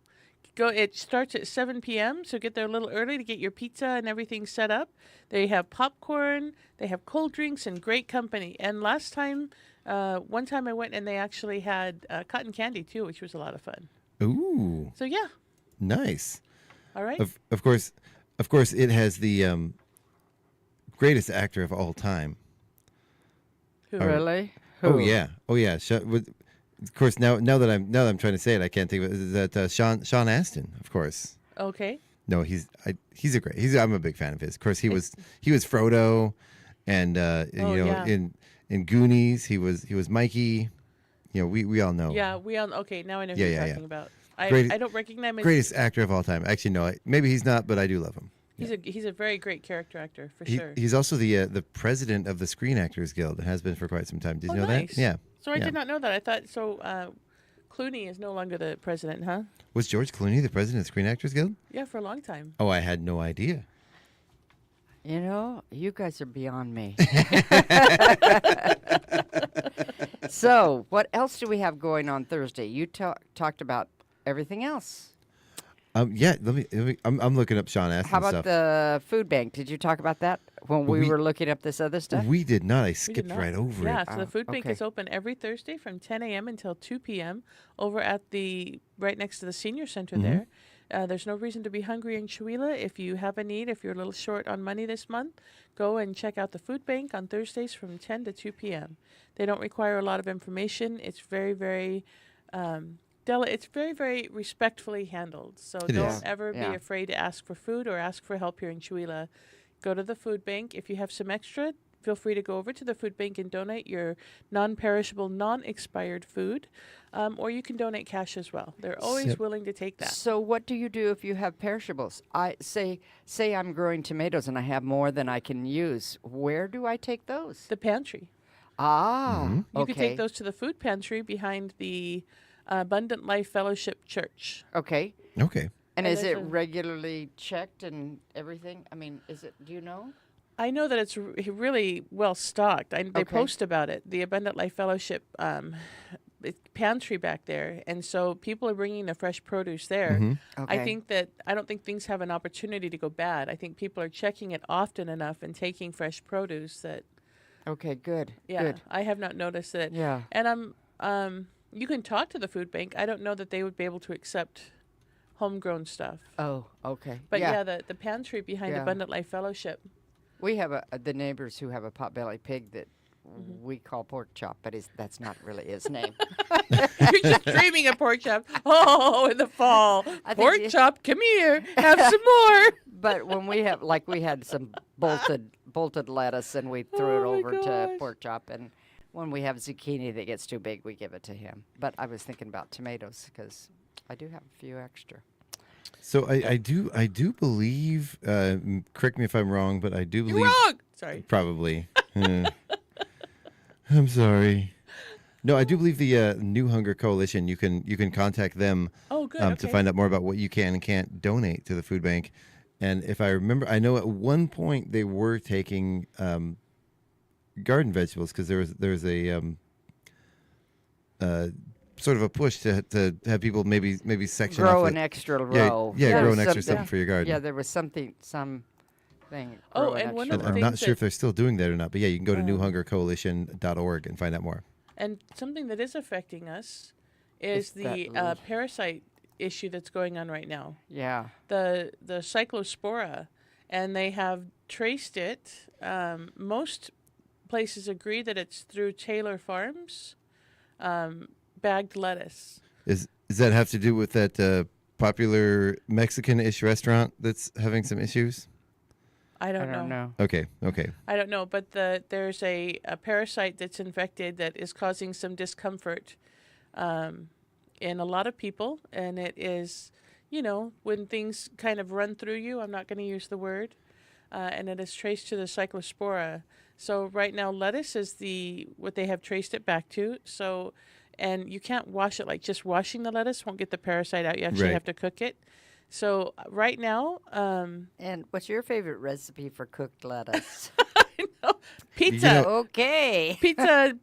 Speaker 7: It starts at 7 p.m., so get there a little early to get your pizza and everything set up. They have popcorn, they have cold drinks, and great company. And last time, one time I went and they actually had cotton candy too, which was a lot of fun.
Speaker 4: Ooh,
Speaker 7: So yeah,
Speaker 4: nice.
Speaker 7: all right.
Speaker 4: Of course, it has the greatest actor of all time.
Speaker 7: Who?
Speaker 8: Really?
Speaker 4: Oh
Speaker 8: Who?
Speaker 4: yeah. Of course, now that I'm trying to say it, I can't think of it. Is that Sean Astin? Of course.
Speaker 7: Okay.
Speaker 4: No, he's I'm a big fan of his. Of course, he was Frodo, and
Speaker 7: yeah.
Speaker 4: in Goonies he was Mikey. You know, we all know.
Speaker 7: Yeah, we all. Okay, now I know who
Speaker 4: Yeah,
Speaker 7: you're
Speaker 4: yeah,
Speaker 7: talking
Speaker 4: yeah.
Speaker 7: about.
Speaker 4: Great-
Speaker 7: I don't recognize him.
Speaker 4: Greatest actor of all time. Actually, no, maybe he's not, but I do love him.
Speaker 7: He's a very great character actor for sure.
Speaker 4: He's also the president of the Screen Actors Guild and has been for quite some time. Did you know
Speaker 7: nice.
Speaker 4: that? Yeah.
Speaker 7: So I
Speaker 4: yeah.
Speaker 7: did not know that. I thought so. Clooney is no longer the president, huh?
Speaker 4: Was George Clooney the president of the Screen Actors Guild?
Speaker 7: Yeah, for a long time.
Speaker 4: Oh, I had no idea.
Speaker 8: You know, you guys are beyond me. So, what else do we have going on Thursday? You talked about everything else.
Speaker 4: Yeah. Let me. I'm looking up Sean Astin
Speaker 8: How about
Speaker 4: stuff.
Speaker 8: the food bank? Did you talk about that when we were looking up this other stuff?
Speaker 4: We did not. I
Speaker 7: We did
Speaker 4: skipped
Speaker 7: not.
Speaker 4: right over
Speaker 7: Yeah,
Speaker 4: it.
Speaker 7: so the food bank
Speaker 8: okay.
Speaker 7: is open every Thursday from 10 a.m. until 2 p.m. over at right next to the senior center there. There's no reason to be hungry in Chihuahua. If you have a need, if you're a little short on money this month, go and check out the food bank on Thursdays from 10 to 2 p.m. They don't require a lot of information. It's very, very it's very, very respectfully handled. So
Speaker 4: It
Speaker 7: don't
Speaker 4: is.
Speaker 7: ever be
Speaker 8: Yeah.
Speaker 7: afraid to ask for food or ask for help here in Chihuahua. Go to the food bank. If you have some extra, feel free to go over to the food bank and donate your non-perishable, non-expired food, or you can donate cash as well. They're always
Speaker 4: Yep.
Speaker 7: willing to take that.
Speaker 8: So, what do you do if you have perishables? I say I'm growing tomatoes and I have more than I can use. Where do I take those?
Speaker 7: The pantry.
Speaker 8: Ah,
Speaker 4: Mm-hmm.
Speaker 7: You
Speaker 8: okay.
Speaker 7: can take those to the food pantry behind the Abundant Life Fellowship Church.
Speaker 8: Okay.
Speaker 4: Okay.
Speaker 8: And
Speaker 7: And
Speaker 8: is
Speaker 7: there's
Speaker 8: it
Speaker 7: a-
Speaker 8: regularly checked and everything? I mean, is it? Do you know?
Speaker 7: I know that it's really well stocked. They
Speaker 8: Okay.
Speaker 7: post about it. The Abundant Life Fellowship pantry back there, and so people are bringing the fresh produce there.
Speaker 4: Mm-hmm.
Speaker 8: Okay.
Speaker 7: I don't think things have an opportunity to go bad. I think people are checking it often enough and taking fresh produce that
Speaker 8: Okay. Good.
Speaker 7: yeah,
Speaker 8: Good.
Speaker 7: I have not noticed it.
Speaker 8: Yeah.
Speaker 7: And you can talk to the food bank. I don't know that they would be able to accept homegrown stuff.
Speaker 8: Oh. Okay.
Speaker 7: But yeah, the pantry behind
Speaker 8: Yeah.
Speaker 7: Abundant Life Fellowship.
Speaker 8: We have the neighbors who have a potbelly pig that
Speaker 7: Mm-hmm.
Speaker 8: we call pork chop, but that's not really his name.
Speaker 7: You're just dreaming of pork chop. Oh, in the fall.
Speaker 8: I think
Speaker 7: Pork
Speaker 8: you-
Speaker 7: chop, come here. Have some more.
Speaker 8: But when we have, like, we had some bolted lettuce, and we threw it
Speaker 7: Oh, my
Speaker 8: over to
Speaker 7: gosh.
Speaker 8: pork chop, and when we have zucchini that gets too big, we give it to him. But I was thinking about tomatoes because I do have a few extra.
Speaker 4: So I do believe. Correct me if I'm wrong, but I do believe.
Speaker 7: You're wrong. Sorry.
Speaker 4: Probably. I'm sorry. No, I do believe the New Hunger Coalition. You can contact them.
Speaker 7: Oh, good.
Speaker 4: To find out more about what you can and can't donate to the food bank. And if I remember, I know at one point they were taking garden vegetables because there was a sort of a push to have people maybe section
Speaker 8: Grow
Speaker 4: off
Speaker 8: an extra row.
Speaker 4: Yeah, grow an
Speaker 8: There's
Speaker 4: extra something for your garden.
Speaker 8: Yeah, there was something.
Speaker 7: Oh, and one of
Speaker 4: And
Speaker 7: the
Speaker 4: I'm
Speaker 7: things
Speaker 4: not sure
Speaker 7: that-
Speaker 4: if they're still doing that or not, but yeah, you can go to newhungercoalition.org and find out more.
Speaker 7: And something that is affecting us is
Speaker 8: It's that
Speaker 7: the
Speaker 8: little-
Speaker 7: parasite issue that's going on right now.
Speaker 8: Yeah.
Speaker 7: The cyclospora, and they have traced it. Most places agree that it's through Taylor Farms, bagged lettuce.
Speaker 4: Does that have to do with that popular Mexican-ish restaurant that's having some issues?
Speaker 7: I don't know.
Speaker 4: Okay.
Speaker 7: I don't know, but there's a parasite that's infected that is causing some discomfort in a lot of people, and it is, when things kind of run through you, I'm not going to use the word, and it is traced to the cyclospora. So right now, lettuce is what they have traced it back to. So, and you can't wash it, like just washing the lettuce won't get the parasite out. You actually have to cook it. So right now,
Speaker 8: And what's your favorite recipe for cooked lettuce?
Speaker 7: pizza,
Speaker 8: Okay.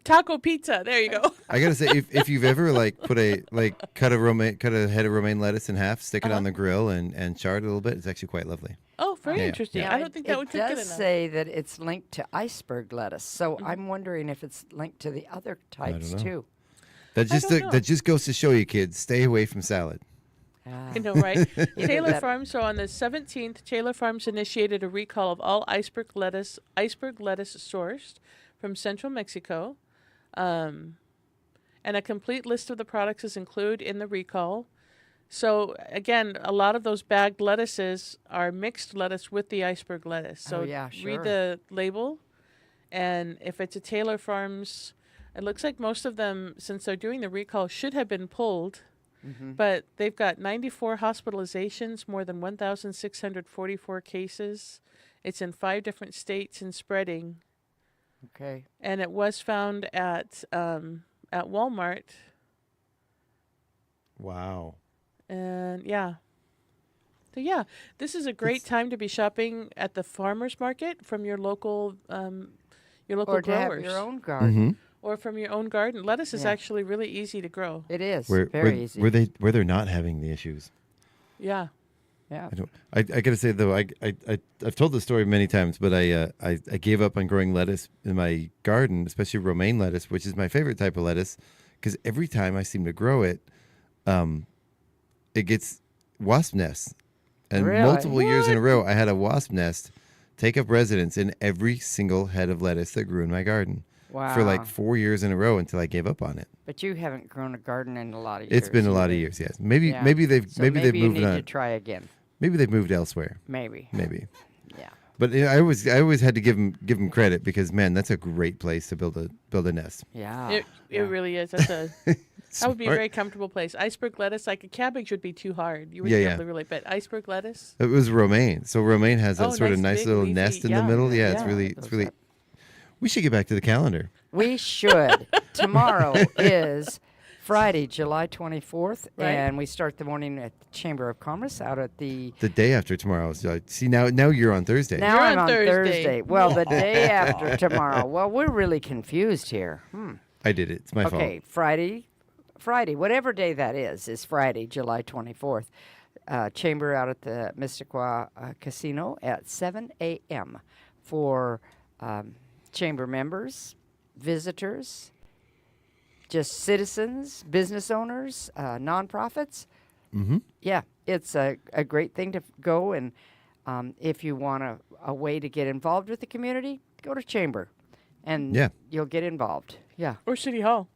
Speaker 7: taco pizza. There you go.
Speaker 4: I gotta say, if you've ever cut a head of romaine lettuce in half, stick it on the grill and char it a little bit, it's actually quite lovely.
Speaker 7: Oh, very
Speaker 4: Yeah.
Speaker 7: interesting.
Speaker 4: Yeah.
Speaker 7: I don't think that would cook
Speaker 8: It
Speaker 7: it
Speaker 8: does
Speaker 7: enough.
Speaker 8: say that it's linked to iceberg lettuce, so I'm wondering if it's linked to the other types
Speaker 4: know.
Speaker 8: too.
Speaker 4: That just goes to show you, kids, stay away from salad.
Speaker 7: I know, right? Taylor
Speaker 8: that-
Speaker 7: Farms. So on the 17th, Taylor Farms initiated a recall of all iceberg lettuce sourced from central Mexico, and a complete list of the products is included in the recall. So again, a lot of those bagged lettuces are mixed lettuce with the iceberg lettuce. So
Speaker 8: yeah, sure.
Speaker 7: read the label, and if it's a Taylor Farms, it looks like most of them, since they're doing the recall, should have been pulled. But they've got 94 hospitalizations, more than 1,644 cases. It's in 5 different states and spreading.
Speaker 8: Okay.
Speaker 7: And it was found at Walmart.
Speaker 4: Wow.
Speaker 7: And so this is a great time to be shopping at the farmers market from your local
Speaker 8: Or to
Speaker 7: growers,
Speaker 8: have your own garden.
Speaker 7: or from your own garden. Lettuce is
Speaker 8: Yeah.
Speaker 7: actually really easy to grow.
Speaker 8: It is
Speaker 4: Where
Speaker 8: very easy.
Speaker 4: where they're not having the issues.
Speaker 7: Yeah.
Speaker 8: yeah.
Speaker 4: I gotta say though, I've told the story many times, but I gave up on growing lettuce in my garden, especially romaine lettuce, which is my favorite type of lettuce, because every time I seem to grow it, it gets wasp nests, and
Speaker 8: Really?
Speaker 4: multiple years in a row, I had a wasp nest take up residence in every single head of lettuce that grew in my garden.
Speaker 8: Wow.
Speaker 4: For like 4 years in a row until I gave up on it.
Speaker 8: But you haven't grown a garden in a lot of years.
Speaker 4: It's been a lot of
Speaker 8: either.
Speaker 4: years, yes. Maybe
Speaker 8: Yeah.
Speaker 4: they've
Speaker 8: So
Speaker 4: maybe they've
Speaker 8: you
Speaker 4: moved
Speaker 8: need
Speaker 4: on.
Speaker 8: to try again.
Speaker 4: Maybe they've moved elsewhere.
Speaker 8: Maybe.
Speaker 4: Maybe.
Speaker 8: Yeah.
Speaker 4: But I always had to give them credit because man, that's a great place to build a nest.
Speaker 8: Yeah.
Speaker 7: It really is. That would be a
Speaker 4: Smart.
Speaker 7: very comfortable place. Iceberg lettuce, like a cabbage would be too hard. You wouldn't
Speaker 4: Yeah,
Speaker 7: be
Speaker 4: yeah.
Speaker 7: able to really, but iceberg lettuce.
Speaker 4: It was romaine, so romaine has that
Speaker 7: Oh,
Speaker 4: sort of
Speaker 7: nice
Speaker 4: nice
Speaker 7: big
Speaker 4: little
Speaker 7: leafy-
Speaker 4: nest in the
Speaker 7: yeah.
Speaker 4: middle. Yeah,
Speaker 7: Yeah.
Speaker 4: it's really. We should get back to the calendar.
Speaker 8: We should. Tomorrow is Friday, July 24th,
Speaker 7: Right.
Speaker 8: and we start the morning at the Chamber of Commerce out at the.
Speaker 4: The day after tomorrow. So see now you're on Thursday.
Speaker 8: Now
Speaker 7: You're
Speaker 8: I'm
Speaker 7: on
Speaker 8: on
Speaker 7: Thursday.
Speaker 8: Thursday. Well, the day after tomorrow. Well, we're really confused here.
Speaker 4: I did it. It's my
Speaker 8: Okay, Friday, whatever day that is Friday, July 24th. Chamber out at the Mysticwa Casino at 7 a.m. for chamber members, visitors, just citizens, business owners, nonprofits.
Speaker 4: Mm-hmm.
Speaker 8: Yeah, it's a great thing to go, and if you want a way to get involved with the community, go to chamber, and
Speaker 4: Yeah.
Speaker 8: you'll get involved. Yeah.
Speaker 7: Or City Hall.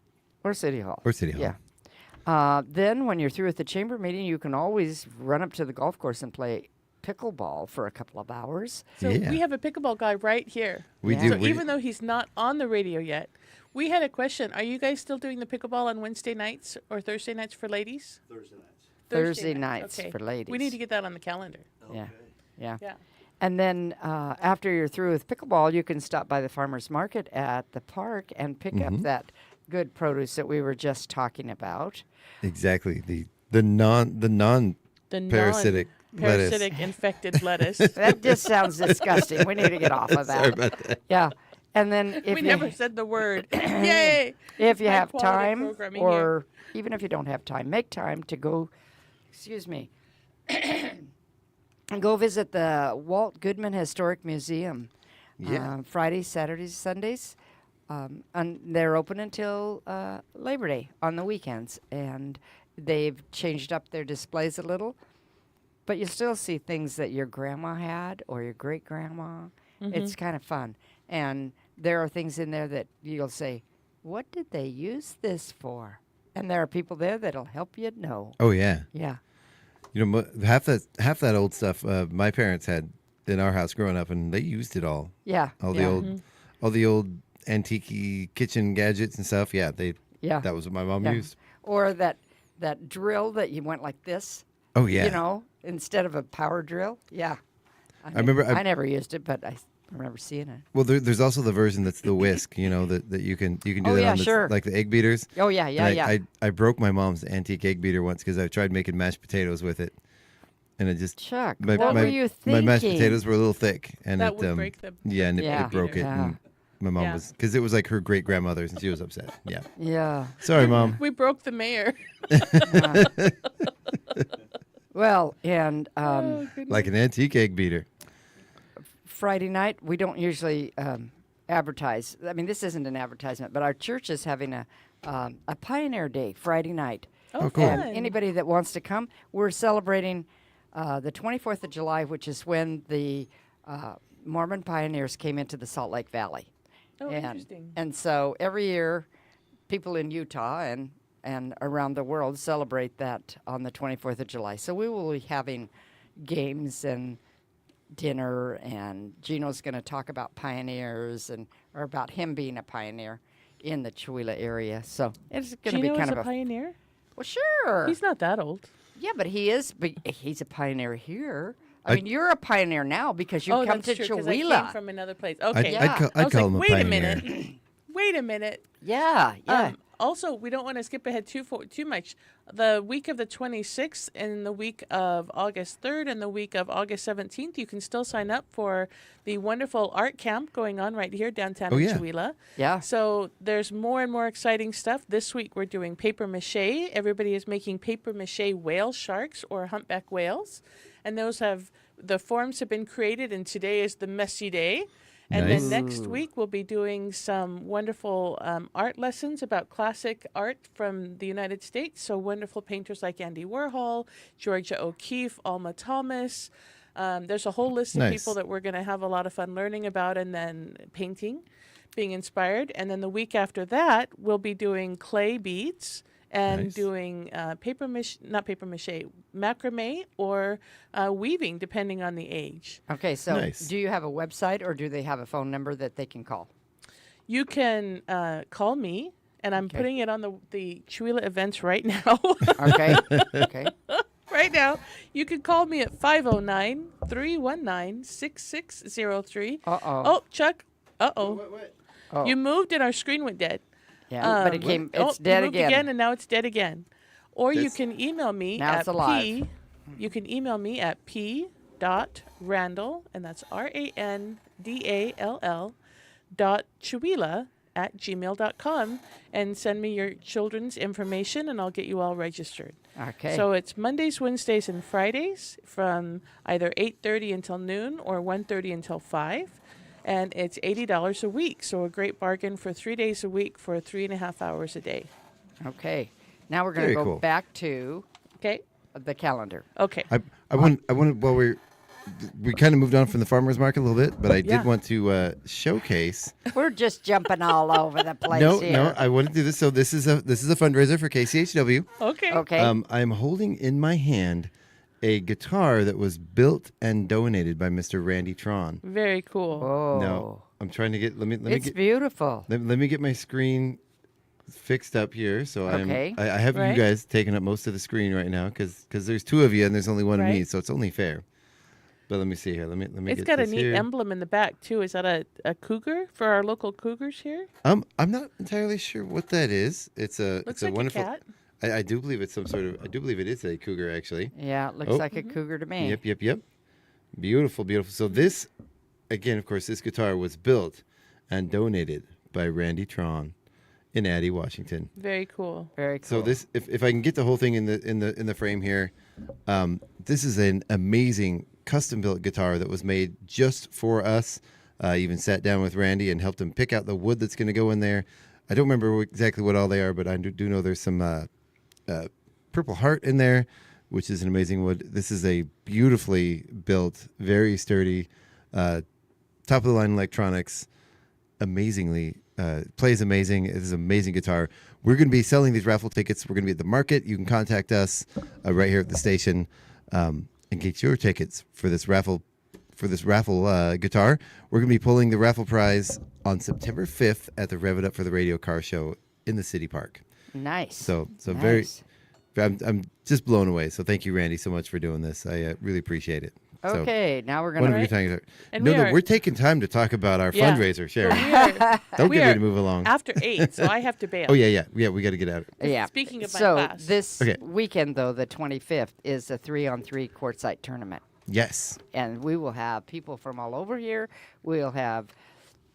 Speaker 8: Or City Hall.
Speaker 4: Or City Hall.
Speaker 8: Yeah. Then when you're through with the chamber meeting, you can always run up to the golf course and play pickleball for a couple of hours.
Speaker 7: So
Speaker 4: Yeah.
Speaker 7: we have a pickleball guy right here.
Speaker 4: We
Speaker 8: Yeah.
Speaker 4: do.
Speaker 7: So
Speaker 4: we,
Speaker 7: even though he's not on the radio yet, We had a question. Are you guys still doing the pickleball on Wednesday nights or Thursday nights for ladies?
Speaker 8: Thursday nights
Speaker 7: Okay.
Speaker 8: for ladies.
Speaker 7: We need to get that on the calendar.
Speaker 8: Yeah. Yeah.
Speaker 7: Yeah.
Speaker 8: And then after you're through with pickleball, you can stop by the farmer's market at the park and pick up that good produce that we were just talking about.
Speaker 4: Exactly. The non parasitic lettuce.
Speaker 7: Parasitic infected lettuce.
Speaker 8: That just sounds disgusting. We need to get off of that.
Speaker 4: Sorry about that.
Speaker 8: Yeah. And then if
Speaker 7: We
Speaker 8: you,
Speaker 7: never said the word. Yay!
Speaker 8: if you
Speaker 7: High
Speaker 8: have
Speaker 7: quality
Speaker 8: time,
Speaker 7: programming
Speaker 8: or even if you don't have time, make time to go, and go visit the Walt Goodman Historic Museum.
Speaker 4: Yeah.
Speaker 8: Fridays, Saturdays, Sundays. And they're open until Labor Day on the weekends. And they've changed up their displays a little. But you still see things that your grandma had or your great-grandma. It's kind of fun. And there are things in there that you'll say, what did they use this for? And there are people there that'll help you know.
Speaker 4: Oh yeah.
Speaker 8: Yeah.
Speaker 4: You know, half that old stuff my parents had in our house growing up, and they used it all.
Speaker 8: Yeah.
Speaker 4: All the old antique kitchen gadgets and stuff. Yeah, that was what my mom used.
Speaker 8: Or that drill that you went like this.
Speaker 4: Oh yeah.
Speaker 8: You know, instead of a power drill. Yeah.
Speaker 4: I remember
Speaker 8: I never used it, but I remember seeing it.
Speaker 4: Well, there's also the version that's the whisk. You know that you can do
Speaker 8: Oh,
Speaker 4: that
Speaker 8: yeah,
Speaker 4: on
Speaker 8: sure.
Speaker 4: like the egg beaters.
Speaker 8: Oh yeah, yeah,
Speaker 4: And
Speaker 8: yeah.
Speaker 4: I broke my mom's antique egg beater once because I tried making mashed potatoes with it, and it just
Speaker 8: Chuck,
Speaker 4: my,
Speaker 8: what
Speaker 4: my,
Speaker 8: were you
Speaker 4: my mashed
Speaker 8: thinking?
Speaker 4: potatoes were a little thick, and
Speaker 7: That
Speaker 4: it
Speaker 7: would break them.
Speaker 4: yeah, and
Speaker 8: Yeah.
Speaker 4: it broke it.
Speaker 8: Yeah.
Speaker 4: And my mom
Speaker 7: Yeah.
Speaker 4: was because it was like her great grandmother's, and she was upset. Yeah,
Speaker 8: Yeah.
Speaker 4: sorry, mom.
Speaker 7: We broke the mayor.
Speaker 8: Well, and
Speaker 4: Like an antique egg beater.
Speaker 8: Friday night, we don't usually advertise. I mean, this isn't an advertisement, but our church is having a Pioneer Day Friday night.
Speaker 7: Oh,
Speaker 4: cool.
Speaker 7: fun.
Speaker 8: And anybody that wants to come, we're celebrating the 24th of July, which is when the Mormon pioneers came into the Salt Lake Valley.
Speaker 7: Oh, interesting.
Speaker 8: And so every year, people in Utah and around the world celebrate that on the 24th of July. So we will be having games and dinner, and Gino's going to talk about pioneers or about him being a pioneer in the Chihuahua area. So it's going to be
Speaker 7: Gino
Speaker 8: kind
Speaker 7: is
Speaker 8: of
Speaker 7: a pioneer?
Speaker 8: well, sure.
Speaker 7: He's not that old.
Speaker 8: Yeah, but he is. But he's a pioneer here. I
Speaker 4: I-
Speaker 8: mean, you're a pioneer now because you come
Speaker 7: that's
Speaker 8: to
Speaker 7: true, 'cause I
Speaker 8: Chihuahua.
Speaker 7: came from another place. Okay.
Speaker 8: Yeah.
Speaker 4: I'd
Speaker 7: I was
Speaker 4: call
Speaker 7: like,
Speaker 4: him a
Speaker 7: wait
Speaker 4: pioneer.
Speaker 7: a minute. Wait a minute.
Speaker 8: Yeah, yeah.
Speaker 7: Also, we don't want to skip ahead too much. The week of the 26th and the week of August 3rd and the week of August 17th, you can still sign up for the wonderful art camp going on right here downtown
Speaker 4: Oh,
Speaker 7: in
Speaker 4: yeah.
Speaker 7: Chihuahua.
Speaker 8: Yeah.
Speaker 7: So there's more and more exciting stuff. This week we're doing paper mache. Everybody is making paper mache whale sharks or humpback whales. And the forms have been created, and today is the messy day. And
Speaker 4: Nice.
Speaker 7: then next week, we'll be doing some wonderful art lessons about classic art from the United States. So wonderful painters like Andy Warhol, Georgia O'Keeffe, Alma Thomas. There's a whole list of
Speaker 4: Nice.
Speaker 7: people that we're going to have a lot of fun learning about, and then painting, being inspired. And then the week after that, we'll be doing clay beads and
Speaker 4: Nice.
Speaker 7: doing macrame or weaving, depending on the age.
Speaker 8: Okay, so
Speaker 4: Nice.
Speaker 8: do you have a website or do they have a phone number that they can call?
Speaker 7: You can call me, and I'm
Speaker 8: Okay.
Speaker 7: putting it on the Chihuahua events right now.
Speaker 8: Okay. Okay.
Speaker 7: Right now, you can call me at 509-319-6603.
Speaker 8: Uh-oh.
Speaker 7: Oh, Chuck. Uh-oh.
Speaker 8: Oh.
Speaker 7: You moved and our screen went dead.
Speaker 8: Yeah, but it came. It's
Speaker 7: you
Speaker 8: dead
Speaker 7: moved
Speaker 8: again.
Speaker 7: and now it's dead again. Or you
Speaker 4: This-
Speaker 7: can email me
Speaker 8: Now
Speaker 7: at
Speaker 8: it's alive.
Speaker 7: You can email me at p.randall, and that's RANDALL .chihuahua@gmail.com, and send me your children's information, and I'll get you all registered.
Speaker 8: Okay.
Speaker 7: So it's Mondays, Wednesdays, and Fridays from either 8:30 until noon or 1:30 until 5. And it's $80 a week, so a great bargain for 3 days a week for 3.5 hours a day.
Speaker 8: Okay. Now we're going to
Speaker 4: Very
Speaker 8: go
Speaker 4: cool.
Speaker 8: back to
Speaker 7: Okay?
Speaker 8: the calendar.
Speaker 7: Okay.
Speaker 4: I wanted while we kind of moved on from the farmers market a little bit, but I
Speaker 7: Yeah.
Speaker 4: did want to showcase.
Speaker 8: We're just jumping all over the place
Speaker 4: No,
Speaker 8: here.
Speaker 4: I want to do this. So this is a fundraiser for KCHW.
Speaker 7: Okay.
Speaker 8: Okay.
Speaker 4: I'm holding in my hand a guitar that was built and donated by Mr. Randy Tron.
Speaker 7: Very cool.
Speaker 8: oh.
Speaker 4: Now, I'm trying to get. Let me
Speaker 8: It's
Speaker 4: get.
Speaker 8: beautiful.
Speaker 4: Let me get my screen fixed up here. So
Speaker 8: Okay.
Speaker 4: I have
Speaker 7: Right.
Speaker 4: you guys taking up most of the screen right now because there's two of you and there's only one of me,
Speaker 7: Right.
Speaker 4: so it's only fair. But let me see here. Let me
Speaker 7: It's
Speaker 4: get
Speaker 7: got a
Speaker 4: this
Speaker 7: neat
Speaker 4: here.
Speaker 7: emblem in the back too. Is that a cougar for our local cougars here?
Speaker 4: I'm not entirely sure what that is. It's a
Speaker 7: Looks
Speaker 4: it's a
Speaker 7: like
Speaker 4: wonderful.
Speaker 7: a cat.
Speaker 4: I do believe it's some sort of. I do believe it is a cougar actually.
Speaker 8: Yeah, it looks
Speaker 4: Oh.
Speaker 8: like a cougar to me.
Speaker 4: Yep. Beautiful. So this, again, of course, this guitar was built and donated by Randy Tron in Addie, Washington.
Speaker 7: Very cool.
Speaker 8: Very cool.
Speaker 4: So this, if I can get the whole thing in the frame here, this is an amazing custom built guitar that was made just for us. I even sat down with Randy and helped him pick out the wood that's going to go in there. I don't remember exactly what all they are, but I do know there's some Purple Heart in there, which is an amazing wood. This is a beautifully built, very sturdy, top of the line electronics. Amazingly plays amazing. It is an amazing guitar. We're going to be selling these raffle tickets. We're going to be at the market. You can contact us right here at the station and get your tickets for this raffle. Guitar. We're going to be pulling the raffle prize on September 5th at the Rev It Up for the Radio car show in the city park.
Speaker 8: Nice.
Speaker 4: So
Speaker 8: Nice.
Speaker 4: I'm just blown away. So thank you, Randy, so much for doing this. I really appreciate it.
Speaker 8: Okay, now we're
Speaker 4: What
Speaker 8: gonna.
Speaker 4: are we talking about?
Speaker 7: And
Speaker 4: No,
Speaker 7: we are-
Speaker 4: we're taking time to talk about our
Speaker 7: Yeah.
Speaker 4: fundraiser, Sharon.
Speaker 7: We
Speaker 4: Don't get
Speaker 7: are
Speaker 4: ready to move along.
Speaker 7: after 8, so I have to bail.
Speaker 4: Oh yeah. We got to get out.
Speaker 8: Yeah.
Speaker 7: Speaking of my
Speaker 8: so
Speaker 7: class.
Speaker 8: this
Speaker 4: Okay.
Speaker 8: weekend, though, the 25th, is a 3-on-3 courtside tournament.
Speaker 4: Yes.
Speaker 8: And we will have people from all over here. We'll have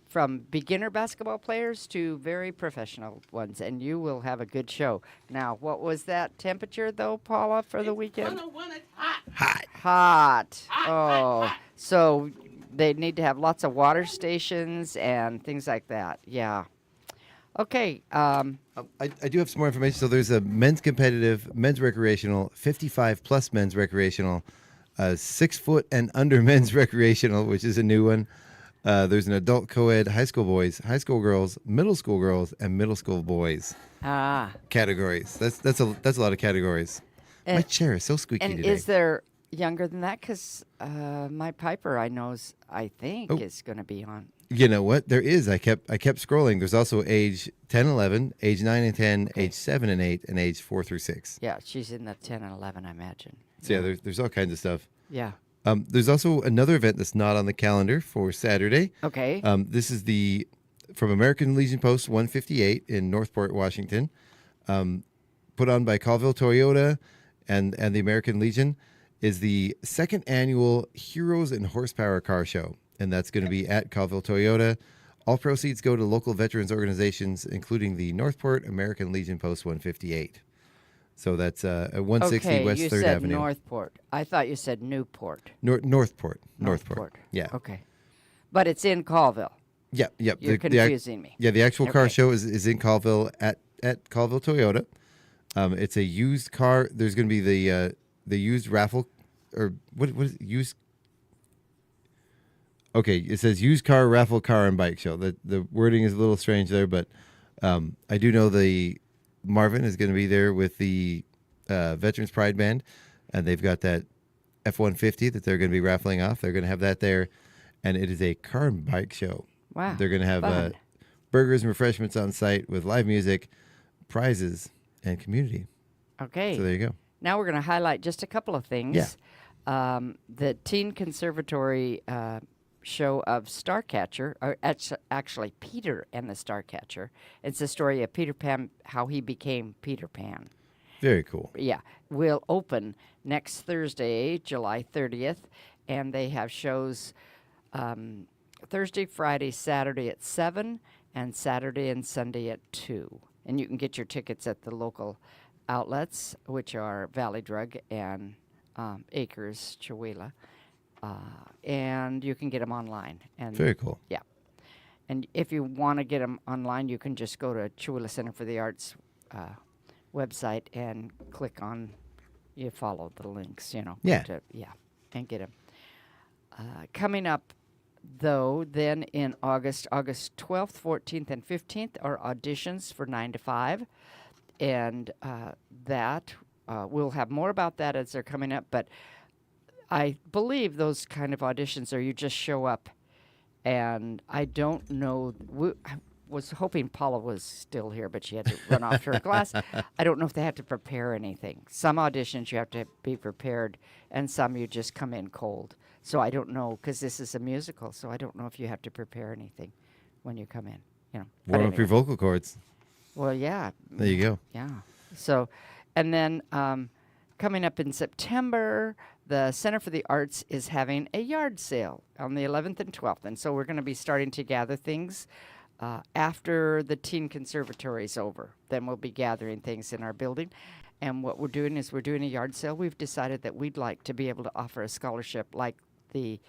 Speaker 8: from beginner basketball players to very professional ones, and you will have a good show. Now, what was that temperature, though, Paula, for the weekend?
Speaker 7: 101 is hot.
Speaker 8: Hot. Oh, so they need to have lots of water stations and things like that. Yeah. Okay.
Speaker 4: I do have some more information. So there's a men's competitive, men's recreational, 55 plus men's recreational, 6 foot and under men's recreational, which is a new one. There's an adult co-ed, high school boys, high school girls, and middle school boys categories. That's a lot of categories. My
Speaker 8: And-
Speaker 4: chair is so squeaky
Speaker 8: And
Speaker 4: today.
Speaker 8: is there younger than that? Because my Piper, I think,
Speaker 4: Oh.
Speaker 8: is going to be on.
Speaker 4: You know what? There is. I kept scrolling. There's also age 10, 11, age 9 and 10, age 7 and 8, and age 4 through 6.
Speaker 8: Yeah, she's in the 10 and 11, I imagine.
Speaker 4: So yeah, there's all kinds of stuff.
Speaker 8: Yeah.
Speaker 4: There's also another event that's not on the calendar for Saturday.
Speaker 8: Okay.
Speaker 4: This is from American Legion Post 158 in Northport, Washington, put on by Colville Toyota and the American Legion, is the second annual Heroes and Horsepower Car Show, and that's going to be at Colville Toyota. All proceeds go to local veterans organizations, including the Northport American Legion Post 158. So that's at 160
Speaker 8: okay,
Speaker 4: West
Speaker 8: you
Speaker 4: 3rd
Speaker 8: said
Speaker 4: Avenue.
Speaker 8: Northport. I thought you said Newport.
Speaker 4: Northport. Yeah.
Speaker 8: Okay. But it's in Colville.
Speaker 4: Yeah.
Speaker 8: You're
Speaker 4: The
Speaker 8: confusing me.
Speaker 4: Yeah, the actual car
Speaker 8: Okay.
Speaker 4: show is in Colville at Colville Toyota. It's a used car. There's going to be the used raffle, or what is it? Used. Okay, it says used car raffle car and bike show. The wording is a little strange there, but I do know the Marvin is going to be there with the Veterans Pride Band, and they've got that F-150 that they're going to be raffling off. They're going to have that there, and it is a car and bike show.
Speaker 8: Wow.
Speaker 4: They're going to have
Speaker 8: fun.
Speaker 4: burgers and refreshments on site with live music, prizes, and community.
Speaker 8: Okay.
Speaker 4: So there you go.
Speaker 8: Now we're going to highlight just a couple of things.
Speaker 4: Yeah.
Speaker 8: The Teen Conservatory show of Starcatcher, or actually Peter and the Starcatcher. It's the story of Peter Pan, how he became Peter Pan.
Speaker 4: Very cool.
Speaker 8: Yeah, will open next Thursday, July 30th, and they have shows Thursday, Friday, Saturday at 7, and Saturday and Sunday at 2. And you can get your tickets at the local outlets, which are Valley Drug and Acres, Chihuahua. And you can get them online. And
Speaker 4: Very cool.
Speaker 8: yeah. And if you want to get them online, you can just go to Chihuahua Center for the Arts website and click on, you follow the links,
Speaker 4: Yeah.
Speaker 8: and get them. Coming up, though, then in August 12th, 14th, and 15th are auditions for 9 to 5. And we'll have more about that as they're coming up, but I believe those kind of auditions are you just show up And I don't know. I was hoping Paula was still here, but she had to run off to her class. I don't know if they had to prepare anything. Some auditions you have to be prepared, and some you just come in cold. So I don't know, because this is a musical, so I don't know if you have to prepare anything when you come in. You know. But
Speaker 4: Warm up your vocal cords.
Speaker 8: Well, yeah.
Speaker 4: There you go.
Speaker 8: Yeah. So, and then coming up in September, the Center for the Arts is having a yard sale on the 11th and 12th. And so we're going to be starting to gather things after the Teen Conservatory is over. Then we'll be gathering things in our building. And what we're doing is we're doing a yard sale. We've decided that we'd like to be able to offer a scholarship like the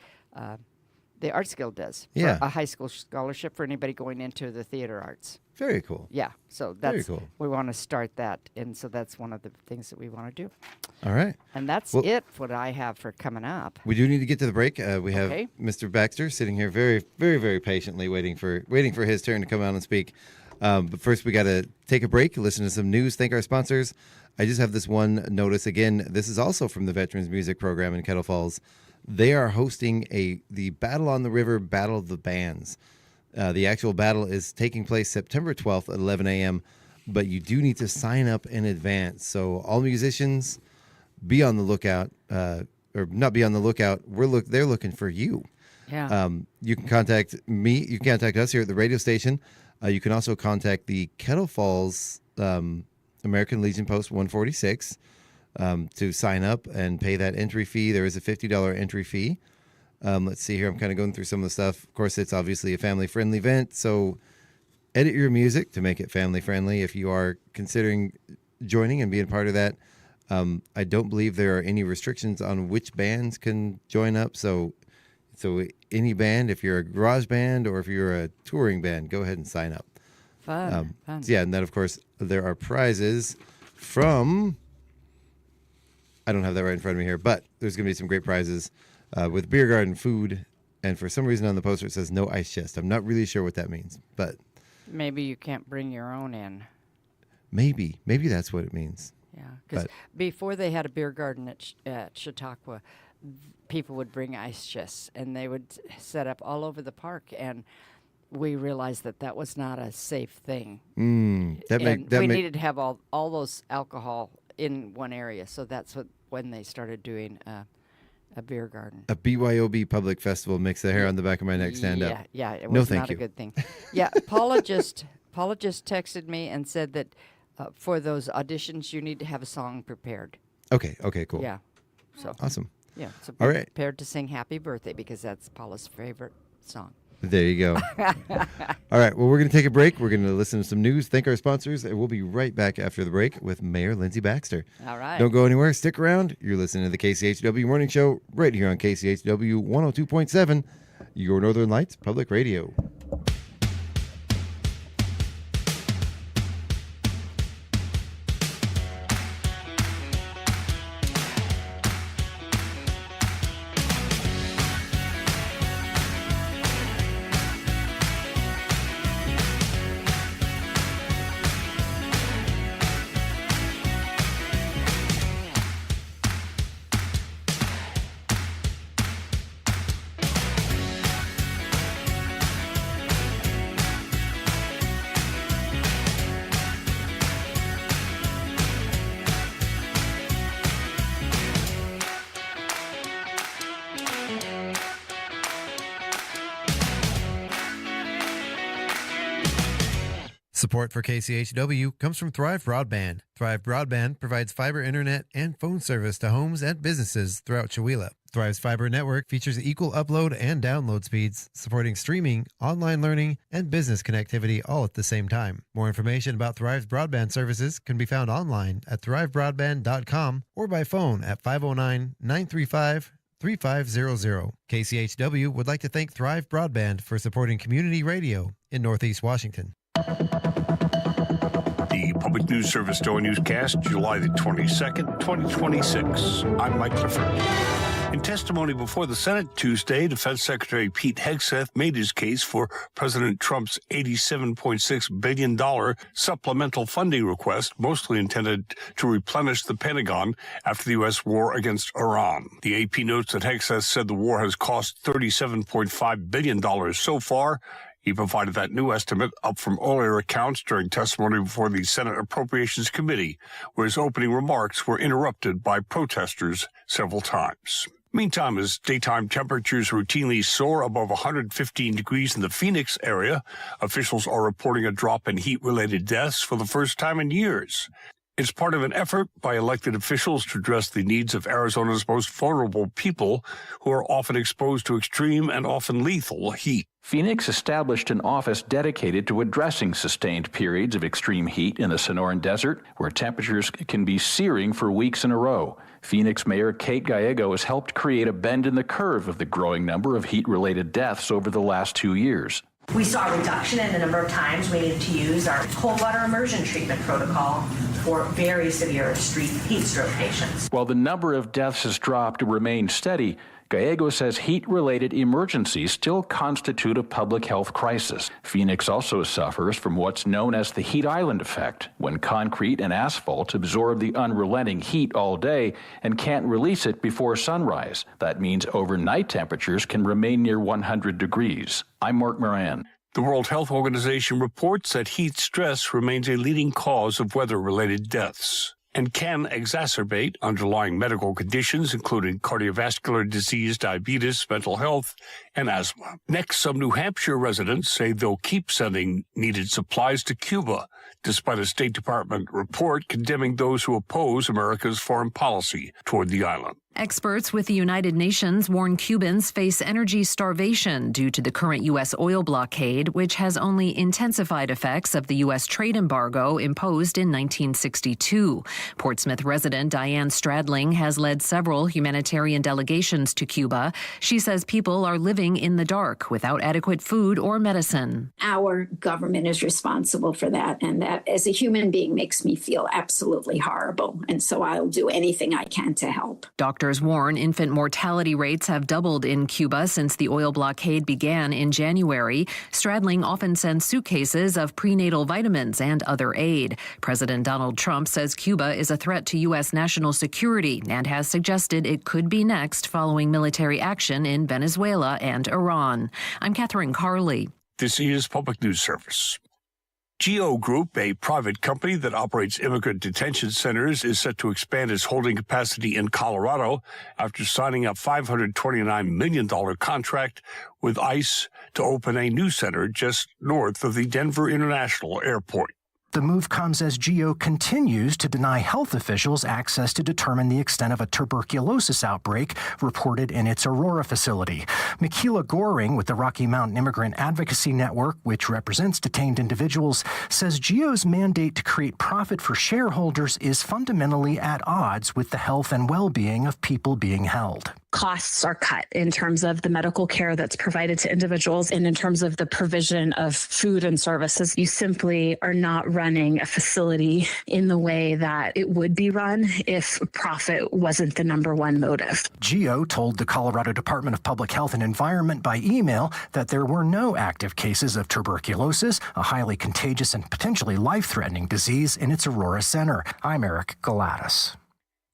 Speaker 8: Arts Guild does.
Speaker 4: Yeah.
Speaker 8: For a high school scholarship for anybody going into the theater arts.
Speaker 4: Very cool.
Speaker 8: Yeah, so
Speaker 4: Very
Speaker 8: that's
Speaker 4: cool.
Speaker 8: we want to start that, and so that's one of the things that we want to do.
Speaker 4: All right.
Speaker 8: And that's
Speaker 4: Well-
Speaker 8: it. What I have for coming up.
Speaker 4: We do need to get to the break. We have
Speaker 8: Okay.
Speaker 4: Mr. Baxter sitting here very, very, very patiently waiting for his turn to come out and speak. But first, we got to take a break, listen to some news, thank our sponsors. I just have this one notice. Again, this is also from the Veterans Music Program in Kettle Falls. They are hosting the Battle on the River Battle of the Bands. The actual battle is taking place September 12th at 11 a.m., but you do need to sign up in advance. So all musicians, be on the lookout, or not be on the lookout. They're looking for you.
Speaker 8: Yeah.
Speaker 4: You can contact me. You can contact us here at the radio station. You can also contact the Kettle Falls American Legion Post 146 to sign up and pay that entry fee. There is a $50 entry fee. Let's see here. I'm kind of going through some of the stuff. Of course, it's obviously a family-friendly event, so edit your music to make it family-friendly if you are considering joining and being part of that. I don't believe there are any restrictions on which bands can join up, so any band, if you're a garage band or if you're a touring band, go ahead and sign up.
Speaker 8: Fun.
Speaker 4: Yeah, and then, of course, there are prizes from... I don't have that right in front of me here, but there's going to be some great prizes with beer garden, food, and for some reason on the poster it says no ice chest. I'm not really sure what that means, but
Speaker 8: Maybe you can't bring your own in.
Speaker 4: maybe that's what it means.
Speaker 8: Yeah, because
Speaker 4: But-
Speaker 8: before they had a beer garden at Chautauqua, people would bring ice chests, and they would set up all over the park, and we realized that was not a safe thing.
Speaker 4: We
Speaker 8: We needed to have all those alcohol in one area, so that's when they started doing a beer garden.
Speaker 4: a BYOB public festival makes the hair on the back of my neck stand up.
Speaker 8: Yeah, it
Speaker 4: No,
Speaker 8: was
Speaker 4: thank
Speaker 8: not
Speaker 4: you.
Speaker 8: a good thing. Yeah, Paula just texted me and said that for those auditions you need to have a song prepared.
Speaker 4: Okay, cool.
Speaker 8: Yeah, so
Speaker 4: Awesome.
Speaker 8: yeah, so
Speaker 4: All
Speaker 8: be
Speaker 4: right.
Speaker 8: prepared to sing "Happy Birthday" because that's Paula's favorite song.
Speaker 4: There you go. All right, well, we're going to take a break. We're going to listen to some news, thank our sponsors, and we'll be right back after the break with Mayor Lindsay Baxter.
Speaker 8: All right.
Speaker 4: Don't go anywhere. Stick around. You're listening to the KCHW Morning Show right here on KCHW 102.7, your Northern Lights Public Radio. Support for KCHW comes from Thrive Broadband. Thrive Broadband provides fiber internet and phone service to homes and businesses throughout Chewelah. Thrive's fiber network features equal upload and download speeds, supporting streaming, online learning, and business connectivity all at the same time. More information about Thrive's broadband services can be found online at thrivebroadband.com or by phone at 509-935-3500. KCHW would like to thank Thrive Broadband for supporting community radio in Northeast Washington.
Speaker 6: The Public News Service Daily Newscast, July the 22nd, 2026. I'm Mike Clifford.
Speaker 9: In testimony before the Senate Tuesday, Defense Secretary Pete Hegseth made his case for President Trump's $87.6 billion supplemental funding request, mostly intended to replenish the Pentagon after the U.S. war against Iran. The AP notes that Hegseth said the war has cost $37.5 billion so far. He provided that new estimate up from earlier accounts during testimony before the Senate Appropriations Committee, where his opening remarks were interrupted by protesters several times. Meantime, as daytime temperatures routinely soar above 115 degrees in the Phoenix area, officials are reporting a drop in heat-related deaths for the first time in years. It's part of an effort by elected officials to address the needs of Arizona's most vulnerable people, who are often exposed to extreme and often lethal heat.
Speaker 10: Phoenix established an office dedicated to addressing sustained periods of extreme heat in the Sonoran Desert, where temperatures can be searing for weeks in a row. Phoenix Mayor Kate Gallego has helped create a bend in the curve of the growing number of heat-related deaths over the last 2 years.
Speaker 11: We saw a reduction in the number of times we needed to use our cold water immersion treatment protocol for very severe heat stroke patients.
Speaker 10: While the number of deaths has dropped and remained steady, Gallego says heat-related emergencies still constitute a public health crisis. Phoenix also suffers from what's known as the heat island effect, when concrete and asphalt absorb the unrelenting heat all day and can't release it before sunrise. That means overnight temperatures can remain near 100 degrees. I'm Mark Moran.
Speaker 9: The World Health Organization reports that heat stress remains a leading cause of weather-related deaths and can exacerbate underlying medical conditions, including cardiovascular disease, diabetes, mental health, and asthma. Next, some New Hampshire residents say they'll keep sending needed supplies to Cuba, despite a State Department report condemning those who oppose America's foreign policy toward the island.
Speaker 12: Experts with the United Nations warn Cubans face energy starvation due to the current U.S. oil blockade, which has only intensified effects of the U.S. trade embargo imposed in 1962. Portsmouth resident Diane Stradling has led several humanitarian delegations to Cuba. She says people are living in the dark without adequate food or medicine.
Speaker 13: Our government is responsible for that, and that as a human being makes me feel absolutely horrible. And so I'll do anything I can to help.
Speaker 12: Doctors warn infant mortality rates have doubled in Cuba since the oil blockade began in January. Stradling often sends suitcases of prenatal vitamins and other aid. President Donald Trump says Cuba is a threat to U.S. national security and has suggested it could be next following military action in Venezuela and Iran. I'm Catherine Carley.
Speaker 9: This is Public News Service. GEO Group, a private company that operates immigrant detention centers, is set to expand its holding capacity in Colorado after signing a $529 million contract with ICE to open a new center just north of the Denver International Airport.
Speaker 14: The move comes as GEO continues to deny health officials access to determine the extent of a tuberculosis outbreak reported in its Aurora facility. Michaela Goring with the Rocky Mountain Immigrant Advocacy Network, which represents detained individuals, says GEO's mandate to create profit for shareholders is fundamentally at odds with the health and well-being of people being held.
Speaker 15: Costs are cut in terms of the medical care that's provided to individuals and in terms of the provision of food and services. You simply are not running a facility in the way that it would be run if profit wasn't the number one motive.
Speaker 14: GEO told the Colorado Department of Public Health and Environment by email that there were no active cases of tuberculosis, a highly contagious and potentially life-threatening disease, in its Aurora Center. I'm Eric Galatis.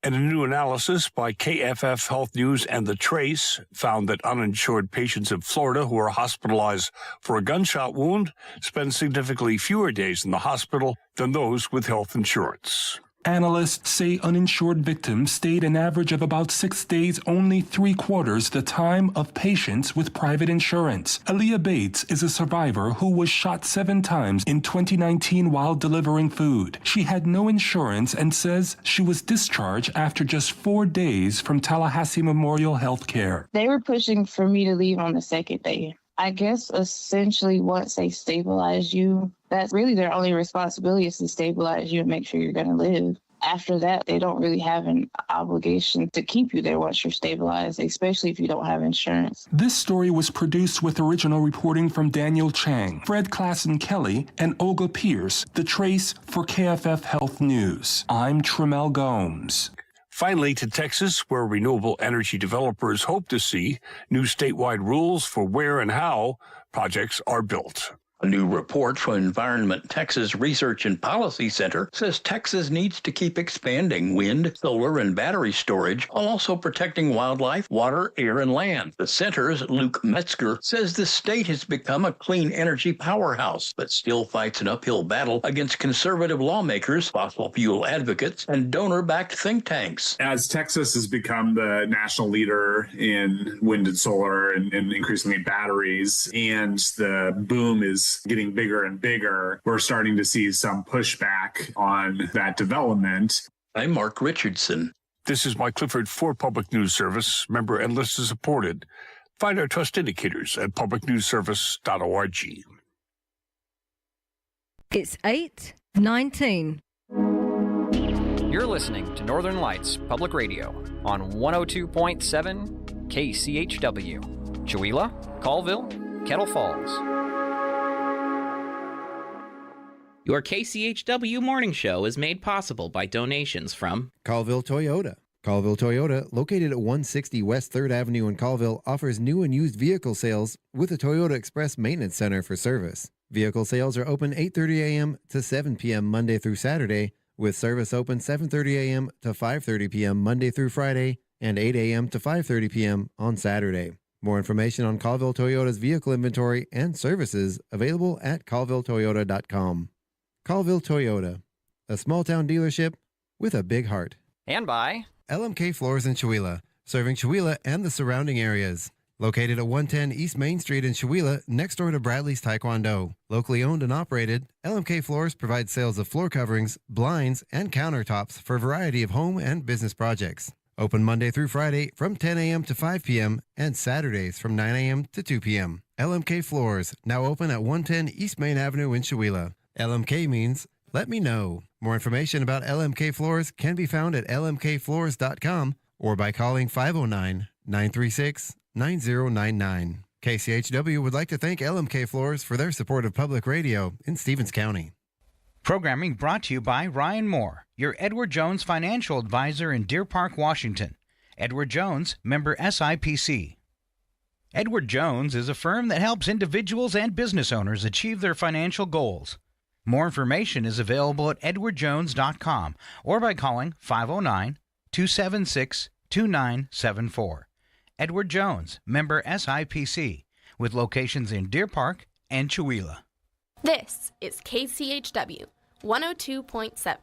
Speaker 9: And a new analysis by KFF Health News and The Trace found that uninsured patients in Florida who are hospitalized for a gunshot wound spend significantly fewer days in the hospital than those with health insurance.
Speaker 16: Analysts say uninsured victims stayed an average of about 6 days, only 3/4 the time of patients with private insurance. Aaliyah Bates is a survivor who was shot 7 times in 2019 while delivering food. She had no insurance and says she was discharged after just 4 days from Tallahassee Memorial Healthcare.
Speaker 17: They were pushing for me to leave on the second day. I guess essentially once they stabilize you, that's really their only responsibility, is to stabilize you and make sure you're going to live. After that, they don't really have an obligation to keep you there once you're stabilized, especially if you don't have insurance.
Speaker 16: This story was produced with original reporting from Daniel Chang, Fred Klassen-Kelly, and Olga Pierce, The Trace for KFF Health News. I'm Tremel Gomes.
Speaker 9: Finally, to Texas, where renewable energy developers hope to see new statewide rules for where and how projects are built.
Speaker 18: A new report from Environment Texas Research and Policy Center says Texas needs to keep expanding wind, solar, and battery storage while also protecting wildlife, water, air, and land. The center's Luke Metzger says the state has become a clean energy powerhouse, but still fights an uphill battle against conservative lawmakers, fossil fuel advocates, and donor-backed think tanks.
Speaker 19: As Texas has become the national leader in wind and solar and increasingly batteries, and the boom is getting bigger and bigger, we're starting to see some pushback on that development.
Speaker 18: I'm Mark Richardson.
Speaker 9: This is Mike Clifford for Public News Service, member and listener supported. Find our trust indicators at publicnewsservice.org.
Speaker 20: It's 8:19.
Speaker 2: You're listening to Northern Lights Public Radio on 102.7 KCHW. Chewelah, Colville, Kettle Falls. Your KCHW morning show is made possible by donations from
Speaker 4: Colville Toyota. Colville Toyota, located at 160 West 3rd Avenue in Colville, offers new and used vehicle sales with a Toyota Express Maintenance Center for service. Vehicle sales are open 8:30 a.m. to 7 p.m. Monday through Saturday, with service open 7:30 a.m. to 5:30 p.m. Monday through Friday, and 8 a.m. to 5:30 p.m. on Saturday. More information on Colville Toyota's vehicle inventory and services available at colvilletoyota.com. Colville Toyota, a small-town dealership with a big heart.
Speaker 2: and by
Speaker 4: LMK Floors in Chewelah, serving Chewelah and the surrounding areas. Located at 110 East Main Street in Chewelah, next door to Bradley's Taekwondo. Locally owned and operated, LMK Floors provides sales of floor coverings, blinds, and countertops for a variety of home and business projects. Open Monday through Friday from 10 a.m. to 5 p.m. and Saturdays from 9 a.m. to 2 p.m. LMK Floors, now open at 110 East Main Avenue in Chewelah. LMK means let me know. More information about LMK Floors can be found at lmkfloors.com or by calling 509-936-9099. KCHW would like to thank LMK Floors for their support of public radio in Stevens County.
Speaker 1: Programming brought to you by Ryan Moore, your Edward Jones financial advisor in Deer Park, Washington. Edward Jones, member SIPC. Edward Jones is a firm that helps individuals and business owners achieve their financial goals. More information is available at edwardjones.com or by calling 509-276-2974. Edward Jones, member SIPC, with locations in Deer Park and Chewelah.
Speaker 5: This is KCHW 102.7.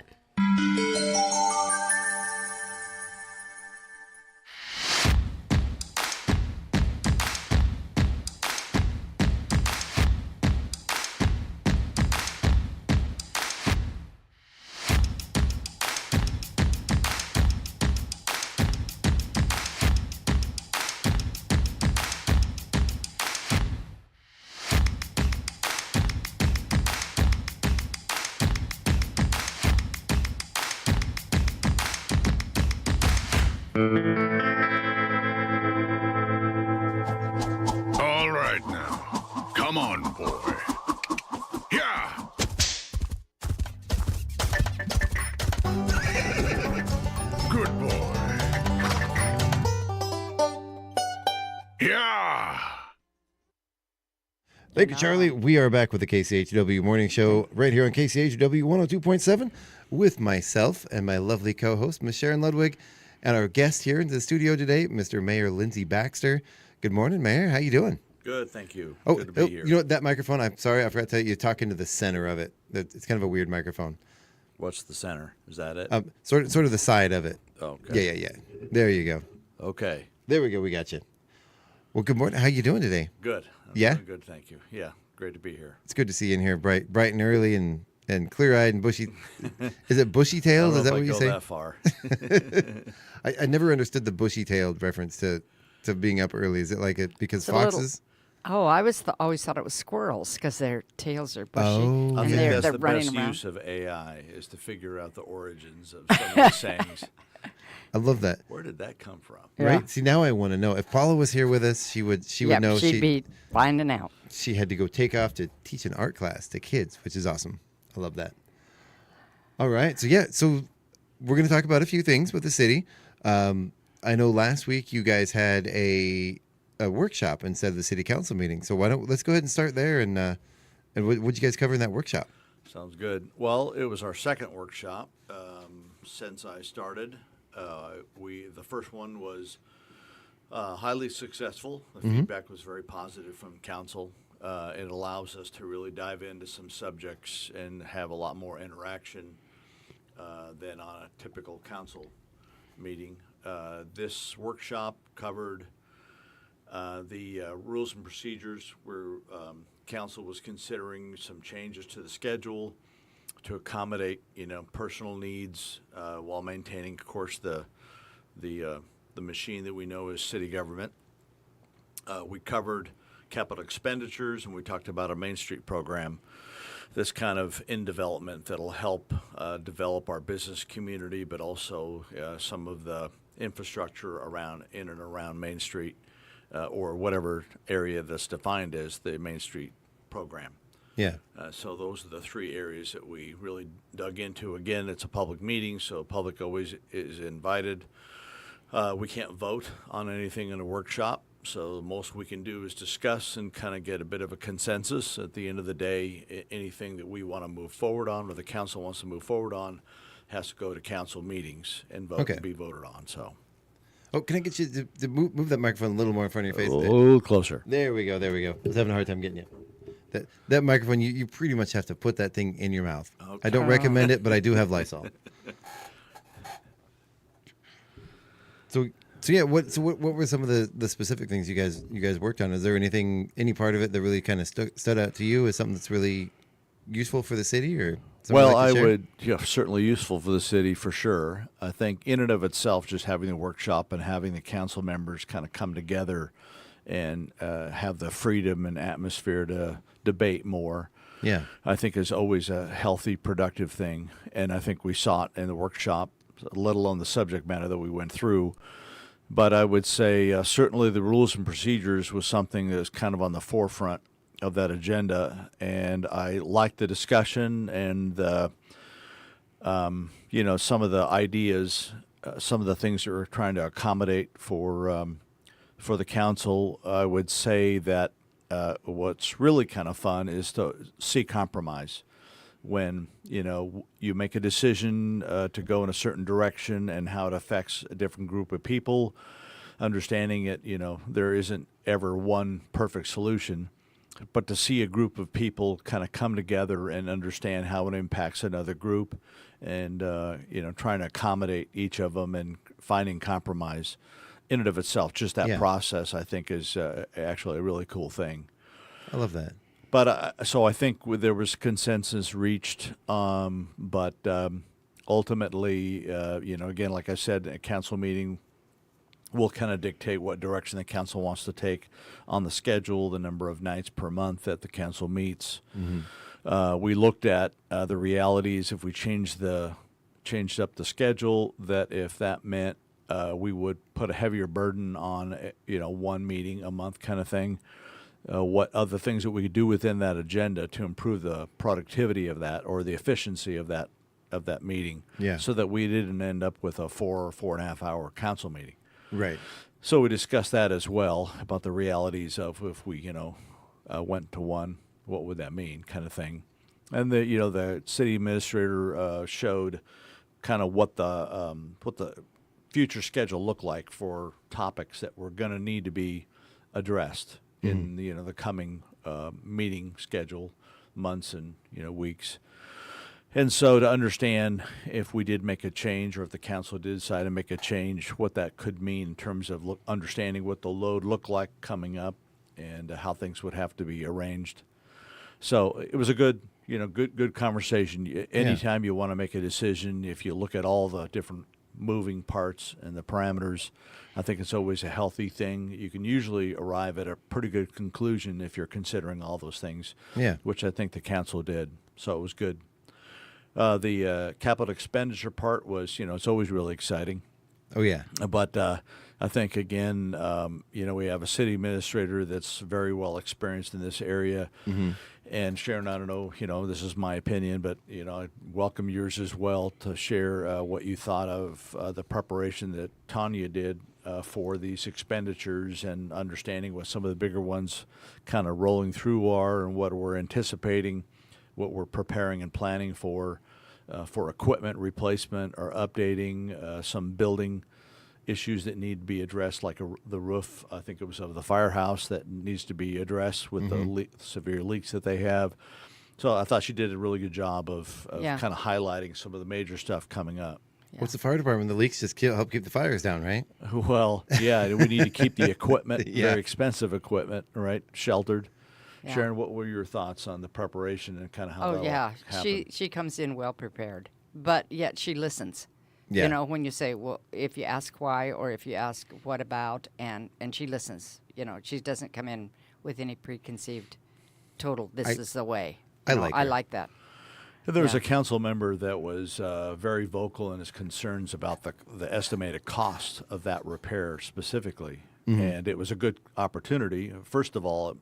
Speaker 6: All right now. Come on, boy. Yeah. Good boy. Yeah.
Speaker 4: Thank you, Charlie. We are back with the KCHW Morning Show right here on KCHW 102.7 with myself and my lovely co-host, Miss Sharon Ludwig, and our guest here in the studio today, Mr. Mayor Lindsey Baxter. Good morning, Mayor. How you doing?
Speaker 21: Good, thank you.
Speaker 4: Oh,
Speaker 21: Good to be here.
Speaker 4: You know what, that microphone, I'm sorry, I forgot to tell you, you're talking to the center of it. It's kind of a weird microphone.
Speaker 21: What's the center? Is that it?
Speaker 4: Sort of the side of it.
Speaker 21: Okay.
Speaker 4: Yeah. There you go.
Speaker 21: Okay.
Speaker 4: There we go. We got you. Well, good morning. How you doing today?
Speaker 21: Good. I'm
Speaker 4: Yeah?
Speaker 21: doing good, thank you. Yeah, great to be here.
Speaker 4: It's good to see you in here, bright and early and clear-eyed and bushy. Is it bushy-tailed? Is that what you say?
Speaker 21: I don't know that far.
Speaker 4: I never understood the bushy-tailed reference to being up early. Is it like it because
Speaker 8: It's a
Speaker 4: foxes?
Speaker 8: Oh, I always thought it was squirrels because their tails are bushy
Speaker 4: Oh.
Speaker 21: I
Speaker 8: and
Speaker 21: think
Speaker 8: they're
Speaker 21: that's the
Speaker 8: running
Speaker 21: best
Speaker 8: around.
Speaker 21: use of AI is to figure out the origins of some of the sayings.
Speaker 4: I love that.
Speaker 21: Where did that come from?
Speaker 4: Right? See, now I want to know. If Paula was here with us, she would know.
Speaker 8: She'd be finding out.
Speaker 4: She had to go take off to teach an art class to kids, which is awesome. I love that. All right. So we're going to talk about a few things with the city. I know last week you guys had a workshop instead of the city council meeting. So let's go ahead and start there. And what did you guys cover in that workshop?
Speaker 21: Sounds good. Well, it was our second workshop since I started. The first one was highly successful. The feedback was very positive from council. It allows us to really dive into some subjects and have a lot more interaction than on a typical council meeting. This workshop covered the rules and procedures where council was considering some changes to the schedule to accommodate, personal needs while maintaining, of course, the machine that we know as city government. We covered capital expenditures, and we talked about a Main Street program that's kind of in development that'll help develop our business community, but also some of the infrastructure in and around Main Street or whatever area that's defined as the Main Street program.
Speaker 4: Yeah.
Speaker 21: So those are the three areas that we really dug into. Again, it's a public meeting, so public always is invited. We can't vote on anything in a workshop, so the most we can do is discuss and kind of get a bit of a consensus. At the end of the day, anything that we want to move forward on or the council wants to move forward on has to go to council meetings and be voted on. So.
Speaker 4: Oh, can I get you to move that microphone a little more in front of your face?
Speaker 21: A little closer.
Speaker 4: There we go. I was having a hard time getting you. That microphone, you pretty much have to put that thing in your mouth. Okay. I don't recommend it, but I do have Lysol. So what were some of the specific things you guys worked on? Is there any part of it that really kind of stood out to you as something that's really useful for the city, or?
Speaker 21: Well, I would certainly useful for the city for sure. I think in and of itself, just having the workshop and having the council members kind of come together and have the freedom and atmosphere to debate more.
Speaker 4: Yeah,
Speaker 21: I think is always a healthy, productive thing, and I think we saw it in the workshop, let alone the subject matter that we went through. But I would say certainly the rules and procedures was something that was kind of on the forefront of that agenda, and I liked the discussion and the, some of the ideas, some of the things that we're trying to accommodate for the council. I would say that what's really kind of fun is to see compromise when you make a decision to go in a certain direction and how it affects a different group of people. Understanding it, there isn't ever one perfect solution. But to see a group of people kind of come together and understand how it impacts another group and, trying to accommodate each of them and finding compromise in and of itself, just that process, I think, is actually a really cool thing.
Speaker 4: I love that.
Speaker 21: But so I think there was consensus reached, but ultimately, again, like I said, a council meeting will kind of dictate what direction the council wants to take on the schedule, the number of nights per month that the council meets. Mm-hmm. We looked at the realities if we changed up the schedule, that if that meant we would put a heavier burden on one meeting a month kind of thing. What other things that we could do within that agenda to improve the productivity of that or the efficiency of that meeting, so that we didn't end up with a 4 or 4.5 hour council meeting.
Speaker 4: Right.
Speaker 21: So we discussed that as well about the realities of if we, went to one, what would that mean, kind of thing. And the city administrator showed kind of what the future schedule looked like for topics that were going to need to be addressed in the coming meeting schedule, months and weeks. And so to understand if we did make a change or if the council did decide to make a change, what that could mean in terms of understanding what the load looked like coming up and how things would have to be arranged. So it was a good conversation. Anytime you want to make a decision, if you look at all the different moving parts and the parameters, I think it's always a healthy thing. You can usually arrive at a pretty good conclusion if you're considering all those things, which I think the council did. So it was good. The capital expenditure part was, it's always really exciting.
Speaker 4: Oh, yeah.
Speaker 21: But I think, again, we have a city administrator that's very well experienced in this area.
Speaker 4: Mm-hmm.
Speaker 21: And Sharon, I don't know, this is my opinion, but, I welcome yours as well to share what you thought of the preparation that Tanya did for these expenditures and understanding what some of the bigger ones kind of rolling through are and what we're anticipating, what we're preparing and planning for equipment replacement or updating, some building issues that need to be addressed, like the roof, I think it was of the firehouse, that needs to be addressed with the severe leaks that they have. So I thought she did a really good job of kind of highlighting some of the major stuff coming up.
Speaker 4: Yeah. What's the fire department? The leaks just help keep the fires down, right?
Speaker 21: Well, yeah, we need to keep the equipment, very expensive equipment, right, sheltered.
Speaker 8: Yeah.
Speaker 21: Sharon, what were your thoughts on the preparation and kind of how that happened?
Speaker 8: She comes in well prepared, but yet she listens.
Speaker 4: Yeah.
Speaker 8: When you say, well, if you ask why or if you ask what about, and she listens. She doesn't come in with any preconceived this is the way.
Speaker 4: I
Speaker 8: I like that.
Speaker 21: There was a council member that was very vocal in his concerns about the estimated cost of that repair specifically.
Speaker 4: Mm-hmm.
Speaker 21: And it was a good opportunity. First of all,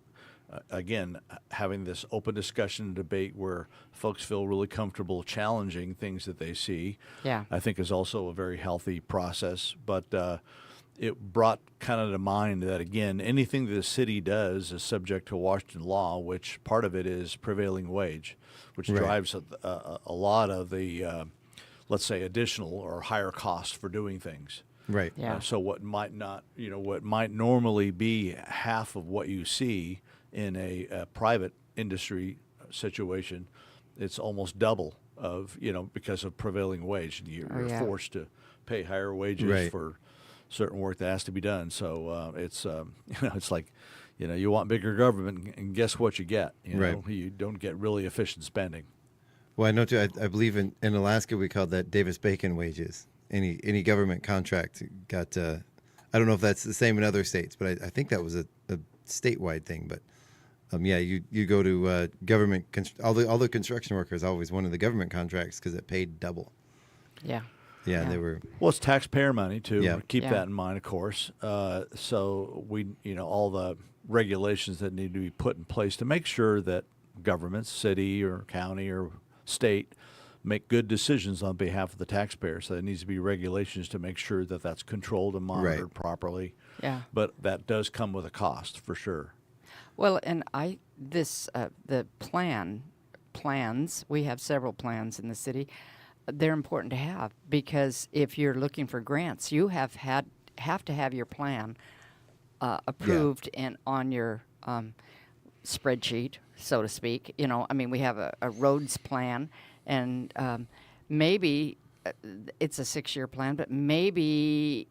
Speaker 21: again, having this open discussion and debate where folks feel really comfortable challenging things that they see, I think is also a very healthy process. But it brought kind of to mind that, again, anything that the city does is subject to Washington law, which part of it is prevailing wage, which drives a lot of the, let's say, additional or higher costs for doing things.
Speaker 4: Right.
Speaker 8: Yeah.
Speaker 21: So what might normally be half of what you see in a private industry situation, it's almost double of, because of prevailing wage. You're forced to pay higher wages for certain work that has to be done. So it's it's like, you want bigger government, and guess what you get? You don't get really efficient spending.
Speaker 4: Well, I know too. I believe in Alaska we called that Davis-Bacon wages. Any government contract got. I don't know if that's the same in other states, but I think that was a statewide thing. But you go to government. All the construction workers always wanted the government contracts because it paid double.
Speaker 8: Yeah.
Speaker 4: Yeah, they were.
Speaker 21: Well, it's taxpayer money too.
Speaker 4: Yeah.
Speaker 21: Keep that in mind, of course. So we, all the regulations that need to be put in place to make sure that governments, city or county or state, make good decisions on behalf of the taxpayer. So there needs to be regulations to make sure that that's controlled and monitored properly.
Speaker 8: Yeah.
Speaker 21: But that does come with a cost, for sure.
Speaker 8: Well, and the plans, we have several plans in the city. They're important to have because if you're looking for grants, you have to have your plan approved and on your spreadsheet, so to speak. We have a roads plan, and maybe it's a 6-year plan, but maybe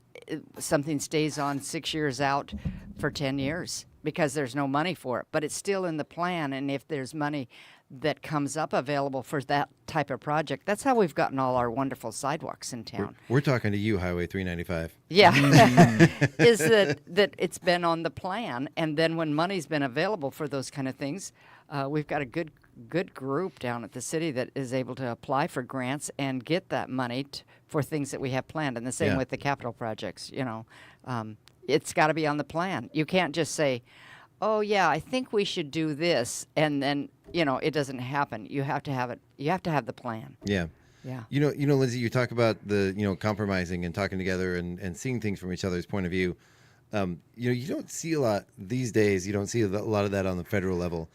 Speaker 8: something stays on 6 years out for 10 years because there's no money for it. But it's still in the plan, and if there's money that comes up available for that type of project, that's how we've gotten all our wonderful sidewalks in town.
Speaker 4: We're talking to you, Highway 395.
Speaker 8: Yeah, is that it's been on the plan, and then when money's been available for those kind of things, we've got a good group down at the city that is able to apply for grants and get that money for things that we have planned. And the same with the capital projects. It's got to be on the plan. You can't just say, "Oh yeah, I think we should do this," and then it doesn't happen. You have to have it. You have to have the plan.
Speaker 4: Yeah.
Speaker 8: Yeah.
Speaker 4: Lindsay, you talk about the compromising and talking together and seeing things from each other's point of view. You don't see a lot these days. You don't see a lot of that on the federal level.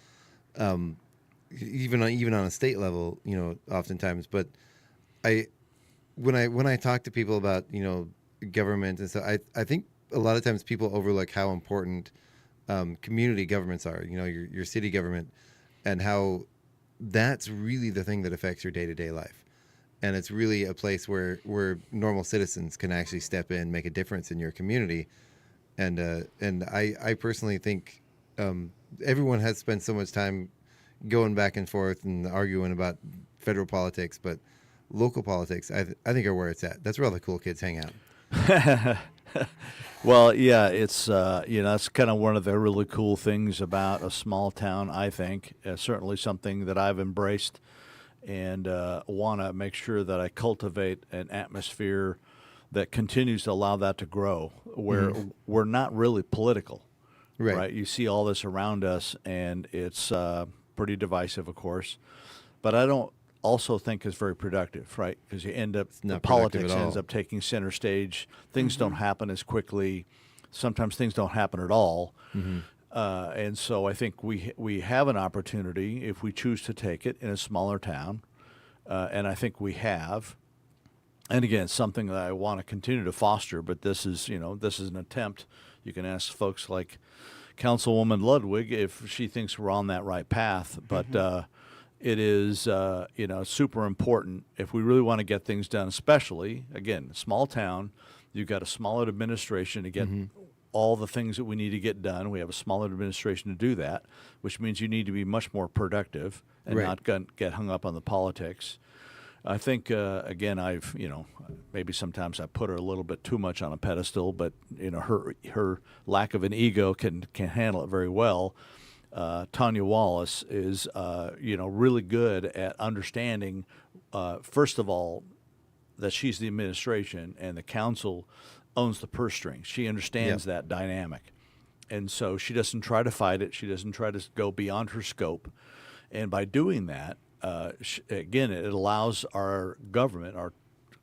Speaker 4: Even on a state level, oftentimes. But when I talk to people about government and stuff, I think a lot of times people overlook how important community governments are. Your city government, and how that's really the thing that affects your day-to-day life, and it's really a place where normal citizens can actually step in, make a difference in your community, and I personally think everyone has spent so much time going back and forth and arguing about federal politics, but local politics, I think, are where it's at. That's where all the cool kids hang out.
Speaker 21: Well, yeah, it's that's kind of one of the really cool things about a small town. I think certainly something that I've embraced and want to make sure that I cultivate an atmosphere that continues to allow that to grow, where we're not really political, right? You see all this around us, and it's pretty divisive, of course, but I don't also think it's very productive, right? Because you end up, the politics ends up taking center stage. Things don't happen as quickly. Sometimes things don't happen at all. And so I think we have an opportunity, if we choose to take it, in a smaller town, and I think we have. And again, it's something that I want to continue to foster, but this is an attempt. You can ask folks like Councilwoman Ludwig if she thinks we're on that right path, but it is super important if we really want to get things done, especially, again, small town. You've got a smaller administration to get all the things that we need to get done. We have a smaller administration to do that, which means you need to be much more productive and not get hung up on the politics. I think, again, maybe sometimes I put her a little bit too much on a pedestal, but, her lack of an ego can handle it very well. Tanya Wallace is, really good at understanding, first of all, that she's the administration and the council owns the purse strings. She understands that dynamic. And so she doesn't try to fight it. She doesn't try to go beyond her scope. And by doing that, again, it allows our government, our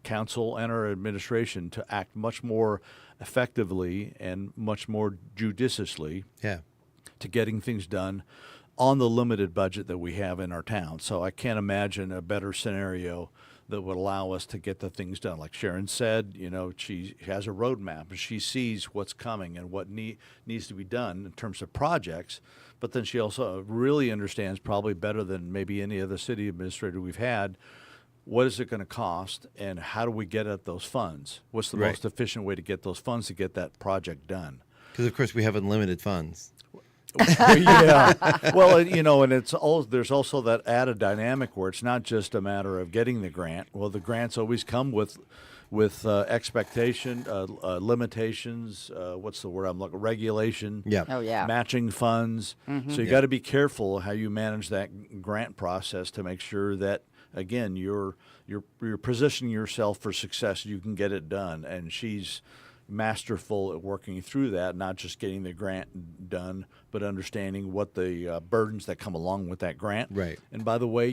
Speaker 21: council and our administration to act much more effectively and much more judiciously to getting things done on the limited budget that we have in our town. So I can't imagine a better scenario that would allow us to get the things done. Like Sharon said, she has a roadmap and she sees what's coming and what needs to be done in terms of projects. But then she also really understands, probably better than maybe any other city administrator we've had, what is it going to cost and how do we get at those funds? What's the most efficient way to get those funds to get that project done?
Speaker 4: Because, of course, we have unlimited funds.
Speaker 21: Well, and there's also that added dynamic where it's not just a matter of getting the grant. Well, the grants always come with expectation, limitations. What's the word I'm looking? Regulation. Matching funds. So you got to be careful how you manage that grant process to make sure that, again, you're positioning yourself for success. You can get it done, and she's masterful at working through that, not just getting the grant done, but understanding what the burdens that come along with that grant. And by the way,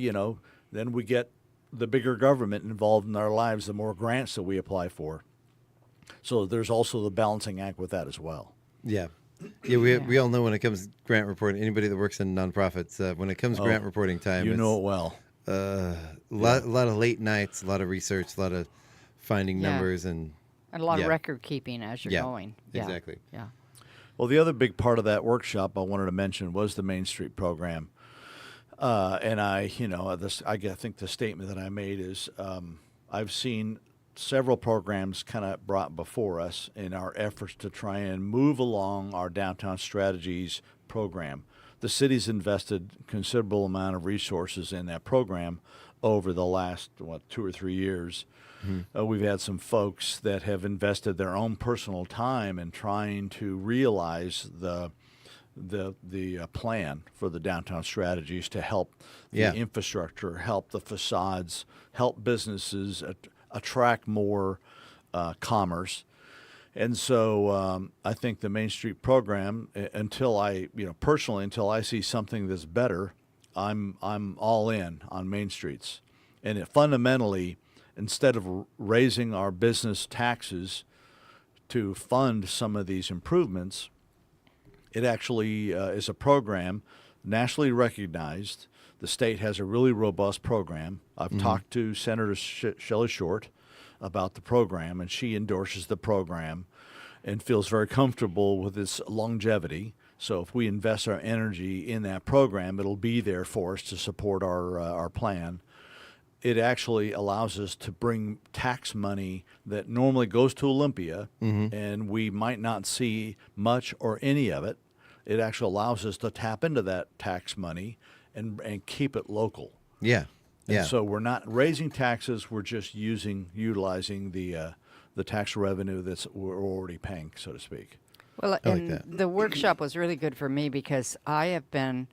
Speaker 21: then we get the bigger government involved in our lives, the more grants that we apply for. So there's also the balancing act with that as well.
Speaker 4: We all know when it comes to grant reporting, anybody that works in nonprofits, when it comes grant reporting time,
Speaker 21: you know it well.
Speaker 4: A lot of late nights, a lot of research, a lot of finding numbers and
Speaker 8: a lot of record keeping as you're going.
Speaker 4: Exactly.
Speaker 21: Well, the other big part of that workshop I wanted to mention was the Main Street program. And I think the statement that I made is I've seen several programs kind of brought before us in our efforts to try and move along our downtown strategies program. The city's invested a considerable amount of resources in that program over the last 2 or 3 years. We've had some folks that have invested their own personal time in trying to realize the plan for the downtown strategies to help the infrastructure, help the facades, help businesses attract more commerce. And so I think the Main Street program, until I see something that's better, I'm all in on Main Streets. And it fundamentally, instead of raising our business taxes to fund some of these improvements, it actually is a program nationally recognized. The state has a really robust program. I've talked to Senator Shelley Short about the program, and she endorses the program and feels very comfortable with its longevity. So if we invest our energy in that program, it'll be there for us to support our plan. It actually allows us to bring tax money that normally goes to Olympia, and we might not see much or any of it. It actually allows us to tap into that tax money and keep it local. And so we're not raising taxes; we're just utilizing the tax revenue we're already paying, so to speak.
Speaker 8: Well, the workshop was really good for me because I have been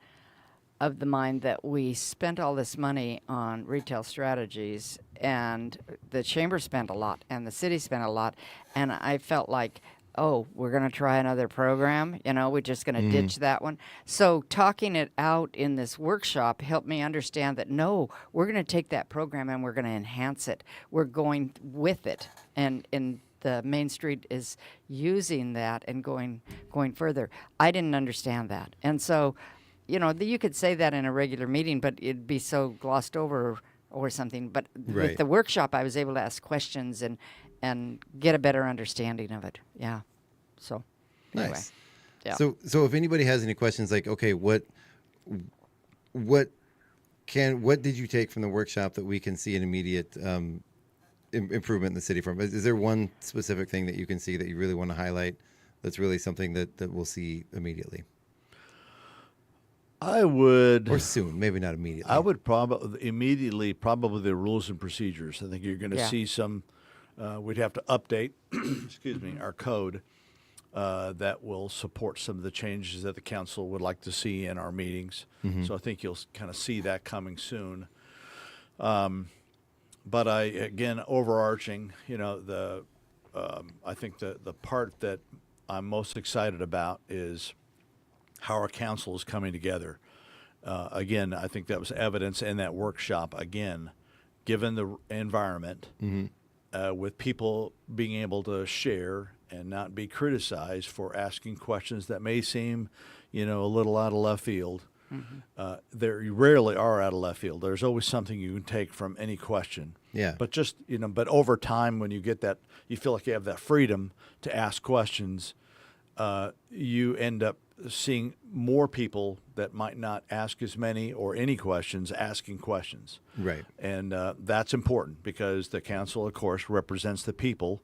Speaker 8: of the mind that we spent all this money on retail strategies, and the chamber spent a lot, and the city spent a lot, and I felt like, oh, we're going to try another program, we're just going to ditch that one. So talking it out in this workshop helped me understand that, no, we're going to take that program and we're going to enhance it. We're going with it, and the Main Street is using that and going further. I didn't understand that, and so you could say that in a regular meeting, but it'd be so glossed over or something. But with the workshop, I was able to ask questions and get a better understanding of it. Yeah. So anyway.
Speaker 4: Nice.
Speaker 8: Yeah.
Speaker 4: So if anybody has any questions, like, okay, what did you take from the workshop that we can see an immediate improvement in the city from? Is there one specific thing that you can see that you really want to highlight that's really something that we'll see immediately?
Speaker 21: I would,
Speaker 4: or soon, maybe not immediately.
Speaker 21: I would probably the rules and procedures. I think you're going to see some. We'd have to update, excuse me, our code that will support some of the changes that the council would like to see in our meetings. So I think you'll kind of see that coming soon. But overarching, I think the part that I'm most excited about is how our council is coming together. Again, I think that was evidence in that workshop, again, given the environment, with people being able to share and not be criticized for asking questions that may seem, a little out of left field. There rarely are out of left field. There's always something you can take from any question.
Speaker 4: Yeah.
Speaker 21: But just, but over time, when you get that, you feel like you have that freedom to ask questions, you end up seeing more people that might not ask as many or any questions asking questions.
Speaker 4: Right.
Speaker 21: And that's important because the council, of course, represents the people,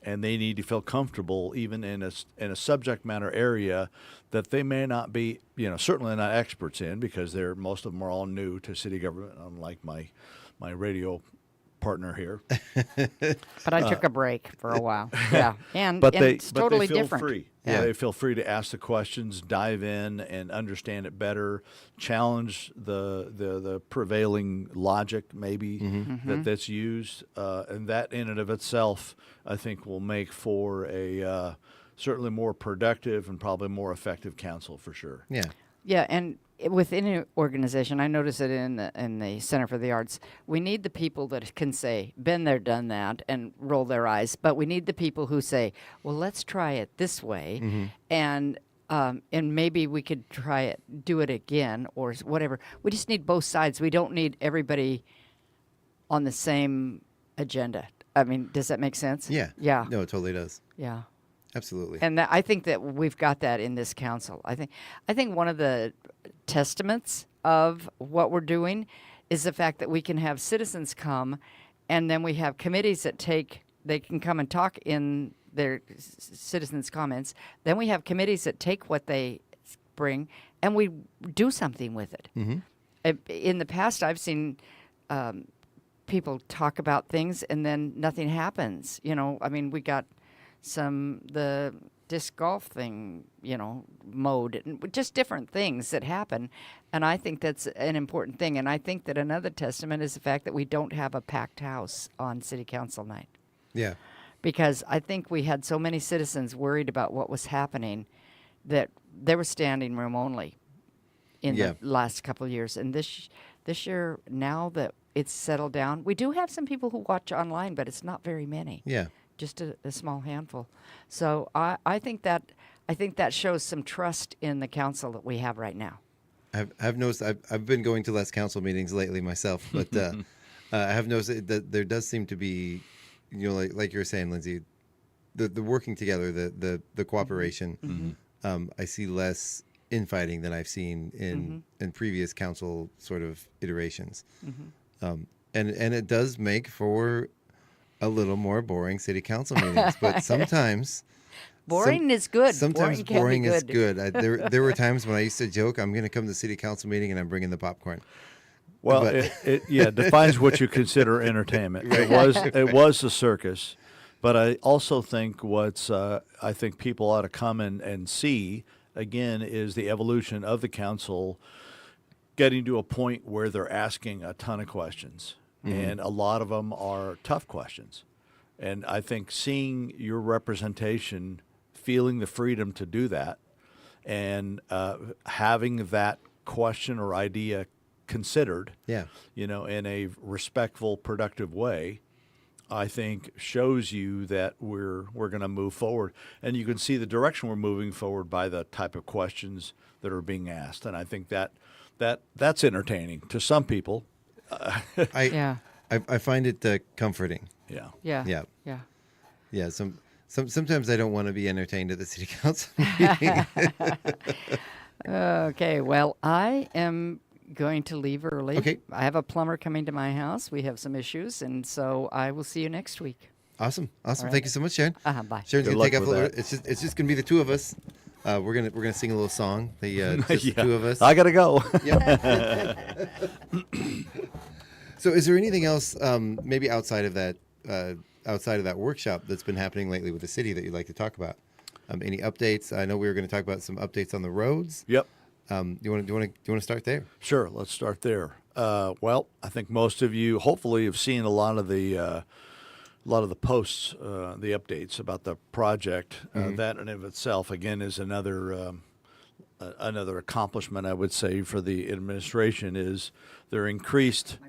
Speaker 21: and they need to feel comfortable even in a subject matter area that they may not be, certainly not experts in, because most of them are all new to city government, unlike my radio partner here.
Speaker 8: But I took a break for a while. Yeah, and it's
Speaker 21: but
Speaker 8: totally
Speaker 21: they feel
Speaker 8: different.
Speaker 21: Free.
Speaker 8: Yeah.
Speaker 21: They feel free to ask the questions, dive in, and understand it better. Challenge the prevailing logic, maybe that's used, and that in and of itself, I think, will make for a certainly more productive and probably more effective council for sure.
Speaker 4: Yeah.
Speaker 8: Yeah, and within an organization, I notice it in the Center for the Arts, we need the people that can say, been there, done that, and roll their eyes. But we need the people who say, well, let's try it this way, and maybe we could try it, do it again, or whatever. We just need both sides. We don't need everybody on the same agenda. I mean, does that make sense?
Speaker 4: Yeah.
Speaker 8: Yeah.
Speaker 4: No, it totally does.
Speaker 8: Yeah.
Speaker 4: Absolutely.
Speaker 8: And I think that we've got that in this council. I think one of the testaments of what we're doing is the fact that we can have citizens come, and then we have committees that they can come and talk in their citizens' comments. Then we have committees that take what they bring, and we do something with it. In the past, I've seen people talk about things, and then nothing happens. We got the disc golf thing, mode, and just different things that happen. And I think that's an important thing. And I think that another testament is the fact that we don't have a packed house on city council night.
Speaker 4: Yeah.
Speaker 8: Because I think we had so many citizens worried about what was happening that there was standing room only in the last couple of years. And this year, now that it's settled down, we do have some people who watch online, but it's not very many.
Speaker 4: Yeah.
Speaker 8: Just a small handful. So I think that shows some trust in the council that we have right now.
Speaker 4: I've noticed. I've been going to less council meetings lately myself, but I have noticed that there does seem to be, like you were saying, Lindsay, the working together, the cooperation. I see less infighting than I've seen in previous council sort of iterations, and it does make for a little more boring city council meetings, but sometimes
Speaker 8: boring is good.
Speaker 4: Sometimes boring is good. There were times when I used to joke, I'm going to come to the city council meeting and I'm bringing the popcorn.
Speaker 21: Well, it defines what you consider entertainment. It was a circus, but I also think I think people ought to come and see again is the evolution of the council getting to a point where they're asking a ton of questions, and a lot of them are tough questions. And I think seeing your representation, feeling the freedom to do that, and having that question or idea considered, in a respectful, productive way, I think shows you that we're going to move forward. And you can see the direction we're moving forward by the type of questions that are being asked. And I think that's entertaining to some people.
Speaker 4: I find it comforting.
Speaker 21: Yeah.
Speaker 4: Sometimes I don't want to be entertained at the city council meeting.
Speaker 8: Okay, well, I am going to leave early.
Speaker 4: Okay.
Speaker 8: I have a plumber coming to my house. We have some issues, and so I will see you next week.
Speaker 4: Awesome.
Speaker 8: All right.
Speaker 4: Thank you so much, Sharon.
Speaker 8: Bye.
Speaker 4: Sharon's
Speaker 21: Good
Speaker 4: gonna
Speaker 21: luck
Speaker 4: take off a
Speaker 21: with
Speaker 4: little.
Speaker 21: that.
Speaker 4: It's just gonna be the two of us. We're gonna sing a little song. Just the two of us.
Speaker 21: I gotta go.
Speaker 4: Yep. So, is there anything else, maybe outside of that workshop that's been happening lately with the city that you'd like to talk about? Any updates? I know we were going to talk about some updates on the roads.
Speaker 21: Yep.
Speaker 4: Do you want to start there?
Speaker 21: Sure. Let's start there. Well, I think most of you hopefully have seen a lot of the posts, the updates about the project. That in of itself, again, is another accomplishment, I would say, for the administration, is their increased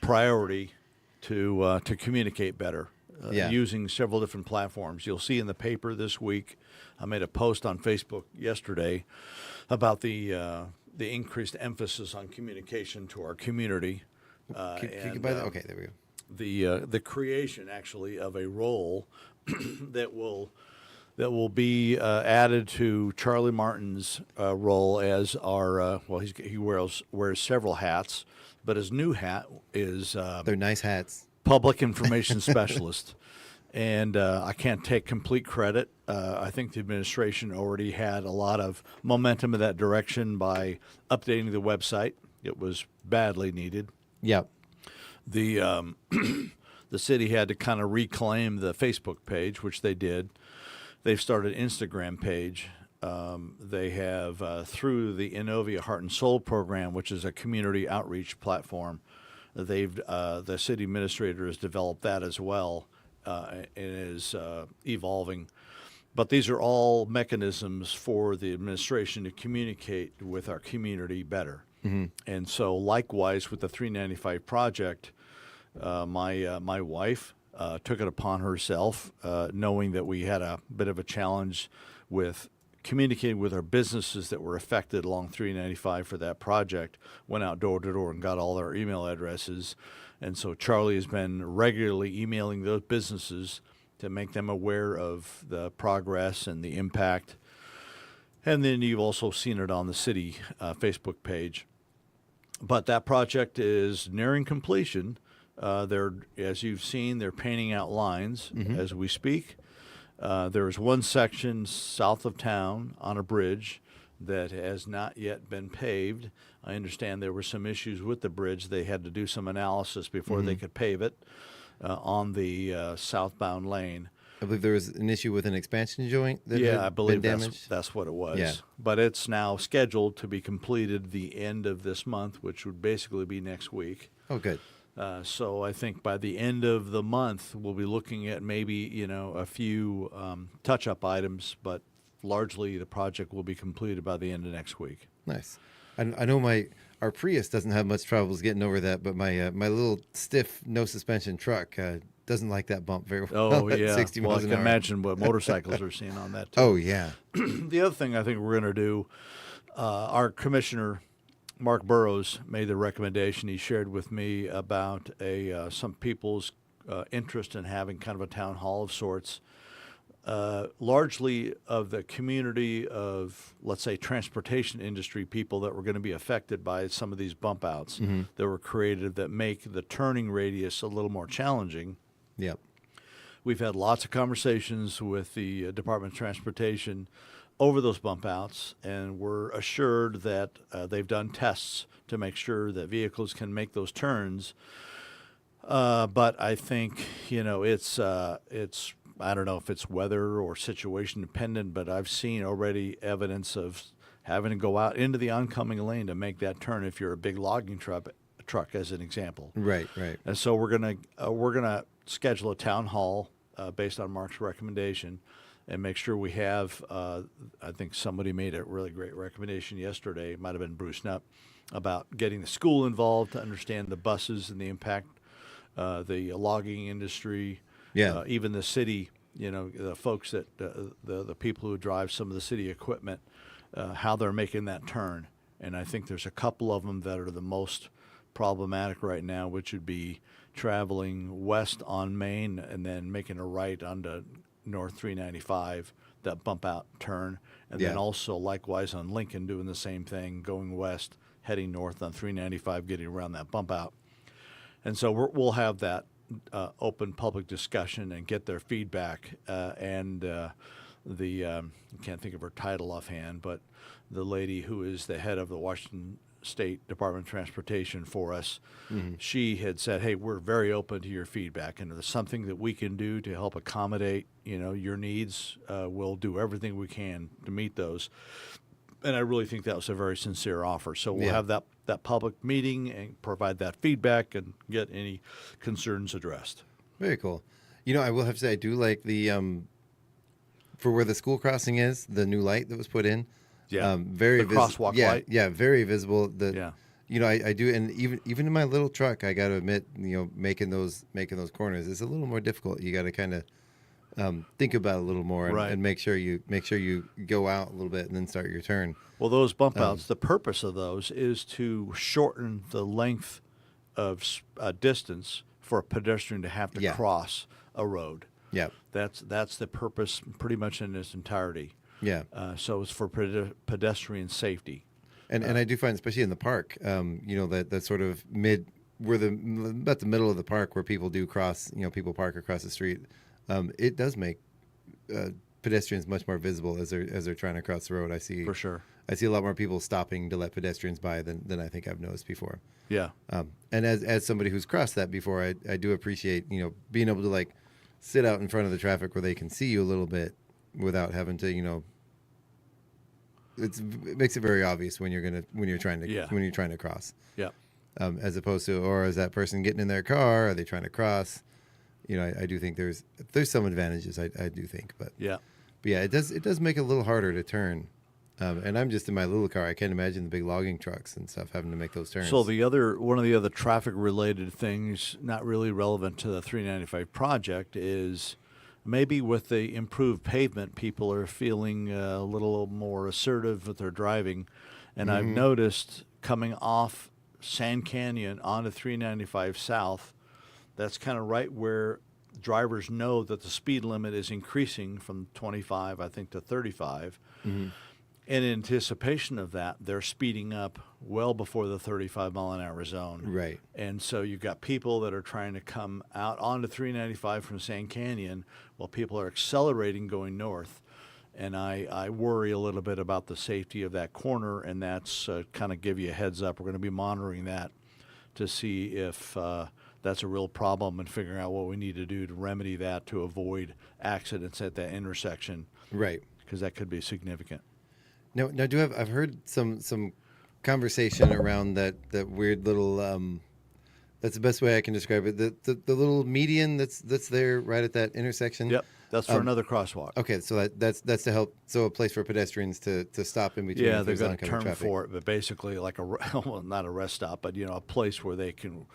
Speaker 21: priority to communicate better. Using several different platforms. You'll see in the paper this week, I made a post on Facebook yesterday about the increased emphasis on communication to our community.
Speaker 4: Can you buy that? Okay, there we go.
Speaker 21: The creation, actually, of a role that will be added to Charlie Martin's role as our he wears several hats, but his new hat is
Speaker 4: they're nice hats.
Speaker 21: Public information specialist. And I can't take complete credit. I think the administration already had a lot of momentum in that direction by updating the website. It was badly needed.
Speaker 4: Yep.
Speaker 21: The city had to kind of reclaim the Facebook page, which they did. They've started an Instagram page. They have, through the Innovia Heart and Soul program, which is a community outreach platform, the city administrator has developed that as well, and is evolving. But these are all mechanisms for the administration to communicate with our community better. And so, likewise, with the 395 project, my wife took it upon herself, knowing that we had a bit of a challenge with communicating with our businesses that were affected along 395 for that project, went out door to door and got all their email addresses. And so Charlie has been regularly emailing those businesses to make them aware of the progress and the impact. And then you've also seen it on the city Facebook page. But that project is nearing completion. As you've seen, they're painting out lines as we speak. There's one section south of town on a bridge that has not yet been paved. I understand there were some issues with the bridge. They had to do some analysis before they could pave it on the southbound lane.
Speaker 4: I believe there was an issue with an expansion joint that had
Speaker 21: I believe
Speaker 4: been damaged.
Speaker 21: that's what it was.
Speaker 4: Yeah.
Speaker 21: But it's now scheduled to be completed the end of this month, which would basically be next week.
Speaker 4: Oh, good.
Speaker 21: So I think by the end of the month, we'll be looking at maybe, a few touch-up items, but largely the project will be completed by the end of next week.
Speaker 4: Nice. I know our Prius doesn't have much troubles getting over that, but my little stiff, no suspension truck doesn't like that bump very well.
Speaker 21: Oh,
Speaker 4: at
Speaker 21: yeah.
Speaker 4: 60
Speaker 21: Well, I
Speaker 4: miles an
Speaker 21: can
Speaker 4: hour.
Speaker 21: imagine what motorcycles are seeing on that, too.
Speaker 4: Oh, yeah.
Speaker 21: The other thing I think we're going to do, our commissioner, Mark Burrows, made the recommendation. He shared with me about some people's interest in having kind of a town hall of sorts, largely of the community of, let's say, transportation industry people that were going to be affected by some of these bump outs that were created that make the turning radius a little more challenging.
Speaker 4: Yep.
Speaker 21: We've had lots of conversations with the Department of Transportation over those bump outs, and we're assured that they've done tests to make sure that vehicles can make those turns. But I think, it's I don't know if it's weather or situation dependent, but I've seen already evidence of having to go out into the oncoming lane to make that turn if you're a big logging truck as an example.
Speaker 4: Right.
Speaker 21: And so we're gonna schedule a town hall based on Mark's recommendation, and make sure we have. I think somebody made a really great recommendation yesterday. It might have been Bruce Knupp, about getting the school involved to understand the buses and the impact, the logging industry, even the city. The folks that the people who drive some of the city equipment, how they're making that turn. And I think there's a couple of them that are the most problematic right now, which would be traveling west on Main and then making a right onto North 395, that bump out turn, and then also likewise on Lincoln doing the same thing, going west, heading north on 395, getting around that bump out. And so we'll have that open public discussion and get their feedback. And I can't think of her title offhand, but the lady who is the head of the Washington State Department of Transportation for us, she had said, hey, we're very open to your feedback, and if there's something that we can do to help accommodate your needs, we'll do everything we can to meet those. And I really think that was a very sincere offer. So we'll have that public meeting and provide that feedback and get any concerns addressed.
Speaker 4: Very cool. I will have to say, I do like the for where the school crossing is, the new light that was put in. Very
Speaker 21: crosswalk light.
Speaker 4: Yeah, very visible. I do, and even in my little truck, I got to admit, making those corners is a little more difficult. You got to kind of think about it a little more, and make sure you go out a little bit and then start your turn.
Speaker 21: Well, those bump outs, the purpose of those is to shorten the length of distance for a pedestrian to have to cross a road.
Speaker 4: Yeah,
Speaker 21: that's the purpose, pretty much in its entirety.
Speaker 4: Yeah.
Speaker 21: So it's for pedestrian safety.
Speaker 4: And I do find, especially in the park, that sort of about the middle of the park where people do cross, people park across the street. It does make pedestrians much more visible as they're trying to cross the road. I see,
Speaker 21: for sure.
Speaker 4: I see a lot more people stopping to let pedestrians by than I think I've noticed before.
Speaker 21: Yeah.
Speaker 4: And as somebody who's crossed that before, I do appreciate being able to sit out in front of the traffic where they can see you a little bit without having to it makes it very obvious when you're trying to cross.
Speaker 21: Yeah.
Speaker 4: As opposed to, or is that person getting in their car? Are they trying to cross? I do think there's some advantages. I do think, but it does make it a little harder to turn. And I'm just in my little car. I can't imagine the big logging trucks and stuff having to make those turns.
Speaker 21: So one of the other traffic related things, not really relevant to the 395 project, is maybe with the improved pavement, people are feeling a little more assertive with their driving. And I've noticed coming off Sand Canyon onto 395 South, that's kind of right where drivers know that the speed limit is increasing from 25, I think, to 35. In anticipation of that, they're speeding up well before the 35-mile-an-hour zone.
Speaker 4: Right.
Speaker 21: And so you've got people that are trying to come out onto 395 from Sand Canyon while people are accelerating going north. And I worry a little bit about the safety of that corner, and that's kind of give you a heads up. We're going to be monitoring that to see if that's a real problem and figuring out what we need to do to remedy that to avoid accidents at that intersection.
Speaker 4: Right.
Speaker 21: Because that could be significant.
Speaker 4: Now, I've heard some conversation around that weird little that's the best way I can describe it. The little median that's there right at that intersection.
Speaker 21: Yep, that's for another crosswalk.
Speaker 4: Okay, so that's to help, so a place for pedestrians to stop in between.
Speaker 21: Yeah, they're going to turn for it, but basically like well, not a rest stop, but a place where they can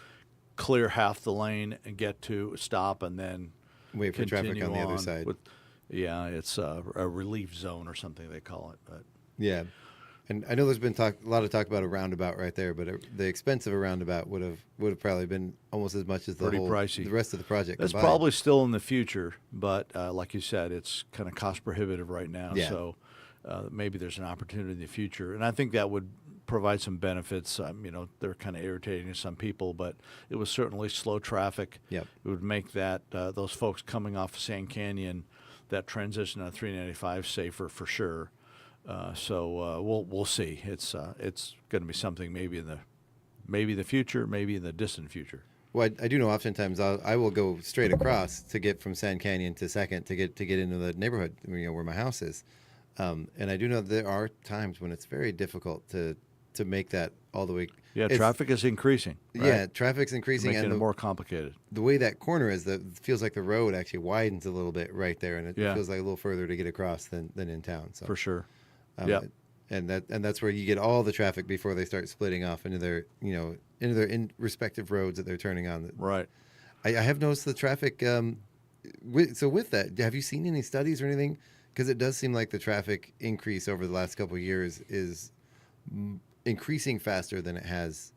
Speaker 21: clear half the lane and get to stop and then
Speaker 4: wait for traffic on the other side.
Speaker 21: It's a relief zone or something they call it, but.
Speaker 4: Yeah, and I know there's been a lot of talk about a roundabout right there, but the expense of a roundabout would have probably been almost as much as the rest of the project.
Speaker 21: That's
Speaker 4: combined.
Speaker 21: Probably still in the future, but like you said, it's kind of cost prohibitive right now.
Speaker 4: Yeah.
Speaker 21: So maybe there's an opportunity in the future, and I think that would provide some benefits. They're kind of irritating to some people, but it was certainly slow traffic.
Speaker 4: Yep.
Speaker 21: It would make that those folks coming off of Sand Canyon, that transition on 395 safer for sure. So we'll see. It's going to be something maybe in the future, maybe in the distant future.
Speaker 4: Well, I do know oftentimes I will go straight across to get from Sand Canyon to Second to get into the neighborhood where my house is. And I do know there are times when it's very difficult to make that all the way.
Speaker 21: Yeah, traffic is increasing. Right?
Speaker 4: Yeah, traffic's increasing,
Speaker 21: making
Speaker 4: and
Speaker 21: it more complicated.
Speaker 4: The way that corner is, that feels like the road actually widens a little bit right there, and it
Speaker 21: Yeah.
Speaker 4: feels like a little further to get across than in town. So
Speaker 21: For sure.
Speaker 4: Yep. And that's where you get all the traffic before they start splitting off into their respective roads that they're turning on.
Speaker 21: Right.
Speaker 4: I have noticed the traffic. With that, have you seen any studies or anything? Because it does seem like the traffic increase over the last couple of years is increasing faster than it has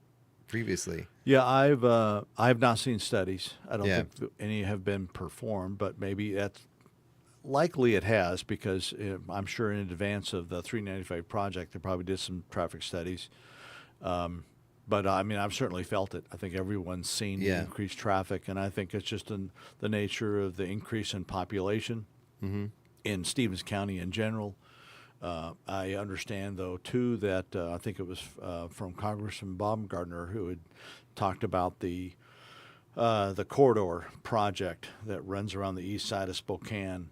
Speaker 4: previously.
Speaker 21: Yeah, I've not seen studies. I don't
Speaker 4: Yeah.
Speaker 21: think any have been performed, but maybe that's likely it has, because I'm sure in advance of the 395 project, they probably did some traffic studies. But I mean, I've certainly felt it. I think everyone's seen the increased traffic, and I think it's just the nature of the increase in population in Stevens County in general. I understand, though, too, that I think it was from Congressman Baumgartner who had talked about the corridor project that runs around the east side of Spokane.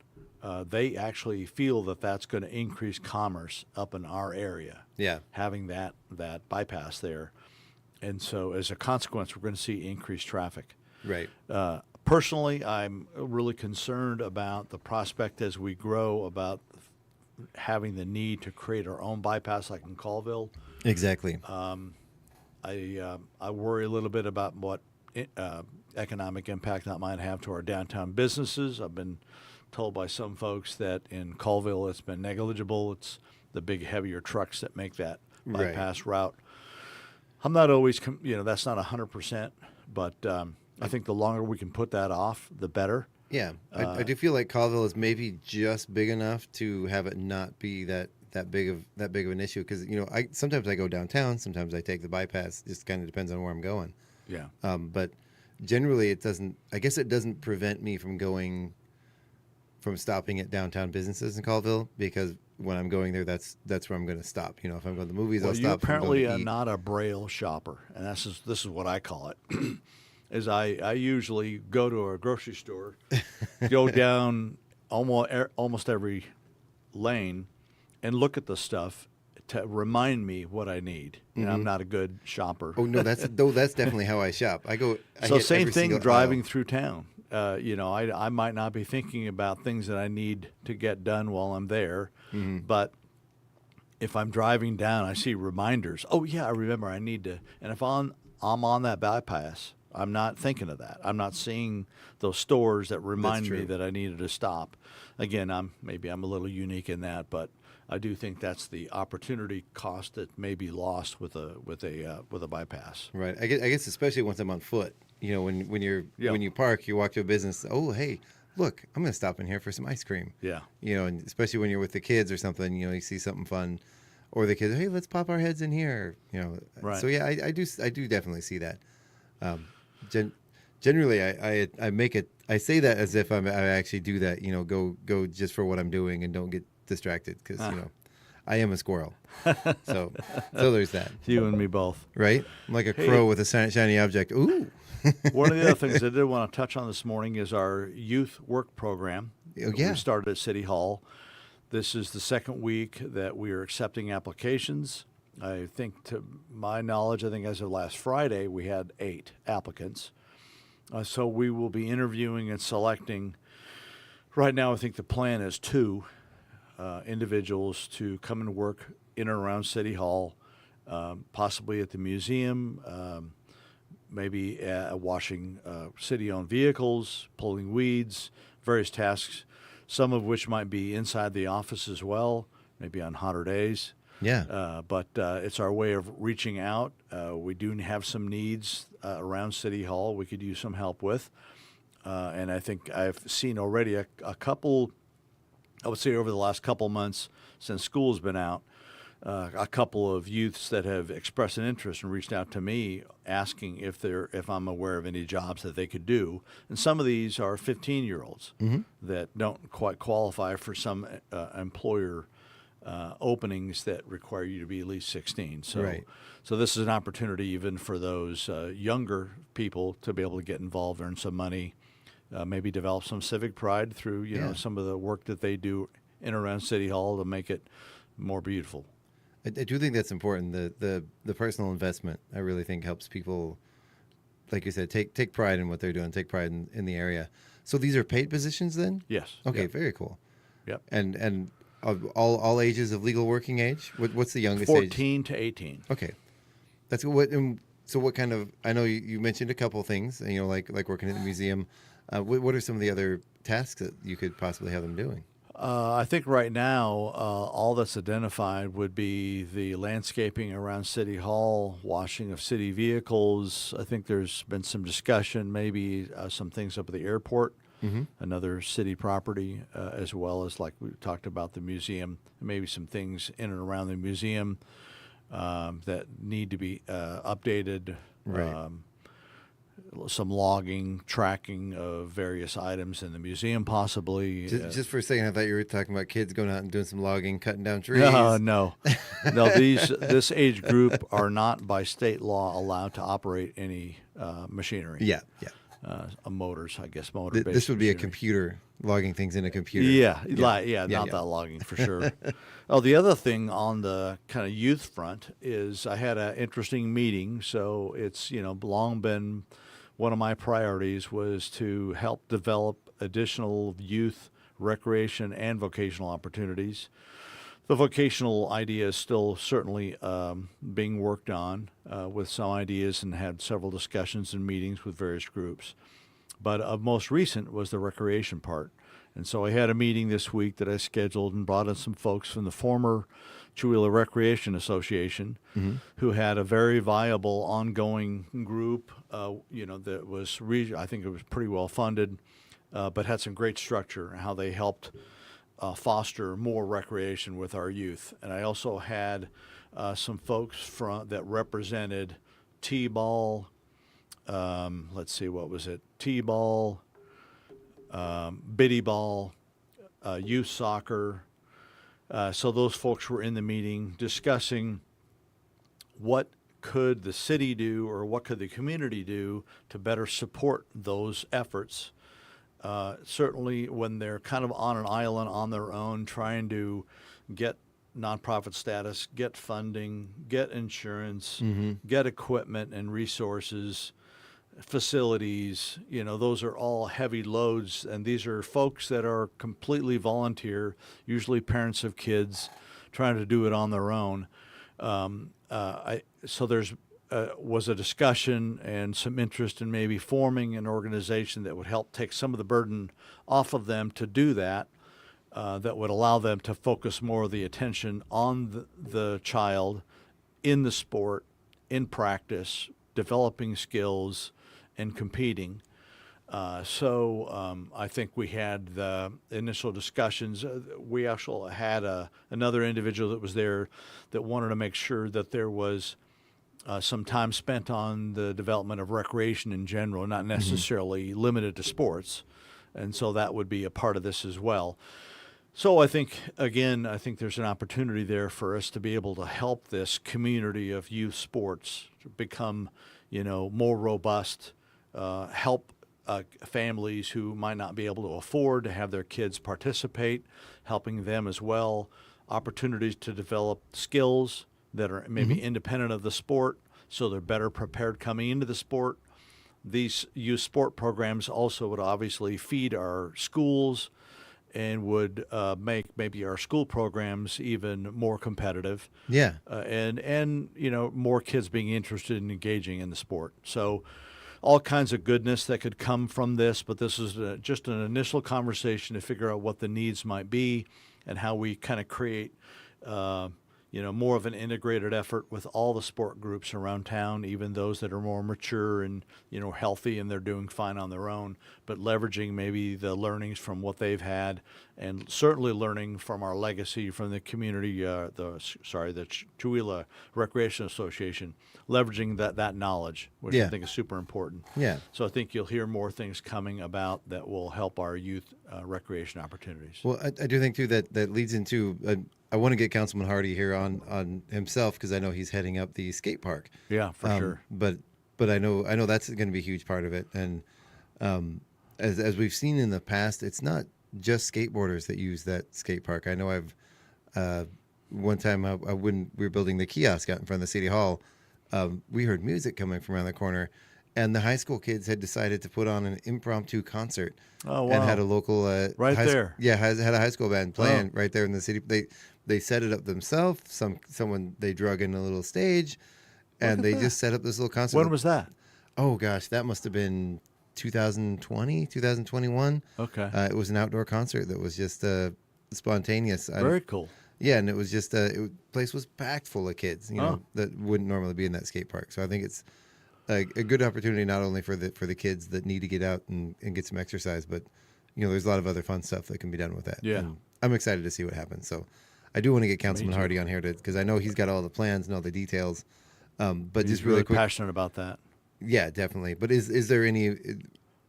Speaker 21: They actually feel that that's going to increase commerce up in our area.
Speaker 4: Yeah,
Speaker 21: having that bypass there, and so as a consequence, we're going to see increased traffic.
Speaker 4: Right.
Speaker 21: Personally, I'm really concerned about the prospect as we grow about having the need to create our own bypass, like in Colville.
Speaker 4: Exactly.
Speaker 21: I worry a little bit about what economic impact that might have to our downtown businesses. I've been told by some folks that in Colville it's been negligible. It's the big, heavier trucks that make that bypass route. I'm not always, that's not 100%, but I think the longer we can put that off, the better.
Speaker 4: Yeah, I do feel like Colville is maybe just big enough to have it not be that big of an issue, because sometimes I go downtown, sometimes I take the bypass. Just kind of depends on where I'm going.
Speaker 21: Yeah.
Speaker 4: But generally, it doesn't. I guess it doesn't prevent me from stopping at downtown businesses in Colville, because when I'm going there, that's where I'm going to stop. If I'm going to the movies, I'll stop.
Speaker 21: You apparently are not a Braille shopper, and this is what I call it. Is I usually go to a grocery store, go down almost every lane, and look at the stuff to remind me what I need. I'm not a good shopper.
Speaker 4: Oh no, that's definitely how I shop. I
Speaker 21: same thing driving through town. I might not be thinking about things that I need to get done while I'm there, but if I'm driving down, I see reminders. Oh yeah, I remember I need to. And if I'm on that bypass, I'm not thinking of that. I'm not seeing those stores that remind me that I needed to stop. Again, maybe I'm a little unique in that, but I do think that's the opportunity cost that may be lost with a bypass.
Speaker 4: Right. I guess especially once I'm on foot. When you park, you walk to a business. Oh, hey, look, I'm going to stop in here for some ice cream.
Speaker 21: Yeah.
Speaker 4: And especially when you're with the kids or something. You see something fun, or the kids. Hey, let's pop our heads in here.
Speaker 21: Right.
Speaker 4: So yeah, I do definitely see that. Generally, I make it. I say that as if I actually do that. Go just for what I'm doing and don't get distracted, because I am a squirrel. So there's that.
Speaker 21: You and me both.
Speaker 4: Right? I'm like a crow with a shiny object. Ooh.
Speaker 21: One of the other things I did want to touch on this morning is our youth work program.
Speaker 4: Oh, yeah.
Speaker 21: We started at City Hall. This is the second week that we are accepting applications. I think, to my knowledge, as of last Friday, we had 8 applicants. So we will be interviewing and selecting. Right now, I think the plan is 2 individuals to come and work in and around City Hall, possibly at the museum, maybe washing city-owned vehicles, pulling weeds, various tasks, some of which might be inside the office as well, maybe on hotter days.
Speaker 4: Yeah.
Speaker 21: But it's our way of reaching out. We do have some needs around City Hall we could use some help with. And I think I've seen already a couple, I would say over the last couple months since school's been out, a couple of youths that have expressed an interest and reached out to me asking if I'm aware of any jobs that they could do. And some of these are 15-year-olds that don't quite qualify for some employer openings that require you to be at least 16. So this is an opportunity even for those younger people to be able to get involved, earn some money, maybe develop some civic pride through some of the work that they do in and around City Hall to make it more beautiful.
Speaker 4: I do think that's important. The personal investment, I really think, helps people, like you said, take pride in what they're doing, take pride in the area. So these are paid positions then?
Speaker 21: Yes.
Speaker 4: Okay,
Speaker 21: Yep.
Speaker 4: very cool.
Speaker 21: Yep.
Speaker 4: And of all ages of legal working age? What's the youngest age?
Speaker 21: 14 to 18.
Speaker 4: Okay. That's what. So what kind of? I know you mentioned a couple things. Like working at the museum. What are some of the other tasks that you could possibly have them doing?
Speaker 21: I think right now, all that's identified would be the landscaping around City Hall, washing of city vehicles. I think there's been some discussion, maybe some things up at the airport, another city property, as well as, like we talked about, the museum, maybe some things in and around the museum that need to be updated.
Speaker 4: Right.
Speaker 21: Some logging, tracking of various items in the museum, possibly.
Speaker 4: Just for a second, I thought you were talking about kids going out and doing some logging, cutting down trees.
Speaker 21: No. This age group are not by state law allowed to operate any machinery.
Speaker 4: Yeah.
Speaker 21: Motors, I guess, motor-based.
Speaker 4: This would be
Speaker 21: machinery.
Speaker 4: a computer, logging things in a computer.
Speaker 21: Not that logging for sure. The other thing on the kind of youth front is I had an interesting meeting. So it's long been one of my priorities was to help develop additional youth recreation and vocational opportunities. The vocational idea is still certainly being worked on with some ideas, and had several discussions and meetings with various groups. But of most recent was the recreation part. And so I had a meeting this week that I scheduled and brought in some folks from the former Chewelah Recreation Association who had a very viable ongoing group, that was, I think it was pretty well funded, but had some great structure, how they helped foster more recreation with our youth. And I also had some folks that represented T-ball, T-ball, biddy ball, youth soccer. So those folks were in the meeting discussing what could the city do or what could the community do to better support those efforts. Certainly when they're kind of on an island on their own, trying to get nonprofit status, get funding, get insurance, get equipment and resources, facilities, those are all heavy loads. And these are folks that are completely volunteer, usually parents of kids, trying to do it on their own. So there's was a discussion and some interest in maybe forming an organization that would help take some of the burden off of them to do that, that would allow them to focus more of the attention on the child in the sport, in practice, developing skills, and competing. So I think we had the initial discussions. We actually had another individual that was there that wanted to make sure that there was some time spent on the development of recreation in general, not necessarily limited to sports. And so that would be a part of this as well. So I think there's an opportunity there for us to be able to help this community of youth sports to become, more robust, help families who might not be able to afford to have their kids participate, helping them as well, opportunities to develop skills that are maybe independent of the sport, so they're better prepared coming into the sport. These youth sport programs also would obviously feed our schools and would make maybe our school programs even more competitive.
Speaker 4: Yeah.
Speaker 21: And more kids being interested in engaging in the sport. So all kinds of goodness that could come from this, but this is just an initial conversation to figure out what the needs might be and how we kind of create more of an integrated effort with all the sport groups around town, even those that are more mature and, healthy and they're doing fine on their own, but leveraging maybe the learnings from what they've had and certainly learning from our legacy from the community, the Chewelah Recreation Association, leveraging that knowledge, which I think is super important.
Speaker 4: Yeah.
Speaker 21: So I think you'll hear more things coming about that will help our youth recreation opportunities.
Speaker 4: Well, I do think too that leads into I want to get Councilman Hardy here on himself because I know he's heading up the skate park.
Speaker 21: Yeah, for sure.
Speaker 4: But I know that's going to be a huge part of it. And as we've seen in the past, it's not just skateboarders that use that skate park. I know one time when we were building the kiosk out in front of the city hall, we heard music coming from around the corner, and the high school kids had decided to put on an impromptu concert.
Speaker 21: Oh, wow.
Speaker 4: And had a local
Speaker 21: right there.
Speaker 4: Had a high school band playing right there in the city. They set it up themselves. Someone they drug in a little stage, and they just set up this little concert.
Speaker 21: When was that?
Speaker 4: Oh gosh, that must have been 2020, 2021.
Speaker 21: Okay.
Speaker 4: It was an outdoor concert that was just spontaneous.
Speaker 21: Very cool.
Speaker 4: Yeah, and it was just place was packed full of kids, that wouldn't normally be in that skate park. So I think it's a good opportunity not only for the kids that need to get out and get some exercise, but there's a lot of other fun stuff that can be done with that.
Speaker 21: Yeah.
Speaker 4: And I'm excited to see what happens. So I do want to get Councilman Hardy on here because I know he's got all the plans and all the details. But
Speaker 21: He's
Speaker 4: just really quick,
Speaker 21: passionate about that.
Speaker 4: Yeah, definitely. But is there any?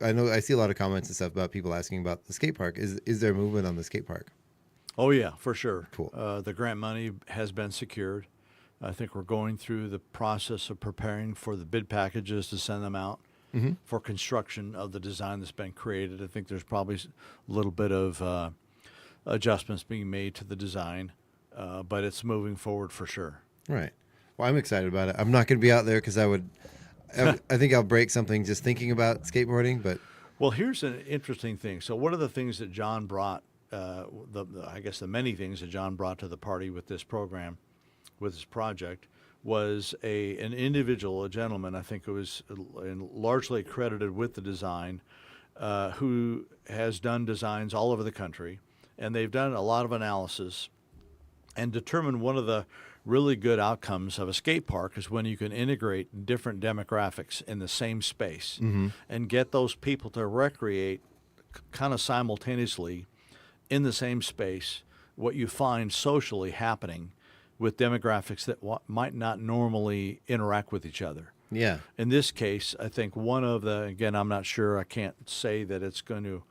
Speaker 4: I know I see a lot of comments and stuff about people asking about the skate park. Is there movement on the skate park?
Speaker 21: Oh yeah, for sure.
Speaker 4: Cool.
Speaker 21: The grant money has been secured. I think we're going through the process of preparing for the bid packages to send them out for construction of the design that's been created. I think there's probably a little bit of adjustments being made to the design, but it's moving forward for sure.
Speaker 4: Right. Well, I'm excited about it. I'm not going to be out there because I think I'll break something just thinking about skateboarding. But
Speaker 21: well, here's an interesting thing. So one of the things that John brought, I guess the many things that John brought to the party with this program, with this project, was an individual, a gentleman, I think it was largely credited with the design, who has done designs all over the country, and they've done a lot of analysis and determined one of the really good outcomes of a skate park is when you can integrate different demographics in the same space and get those people to recreate kind of simultaneously in the same space what you find socially happening with demographics that might not normally interact with each other.
Speaker 4: Yeah.
Speaker 21: In this case, I think one of the, again, I'm not sure, I can't say that it's going to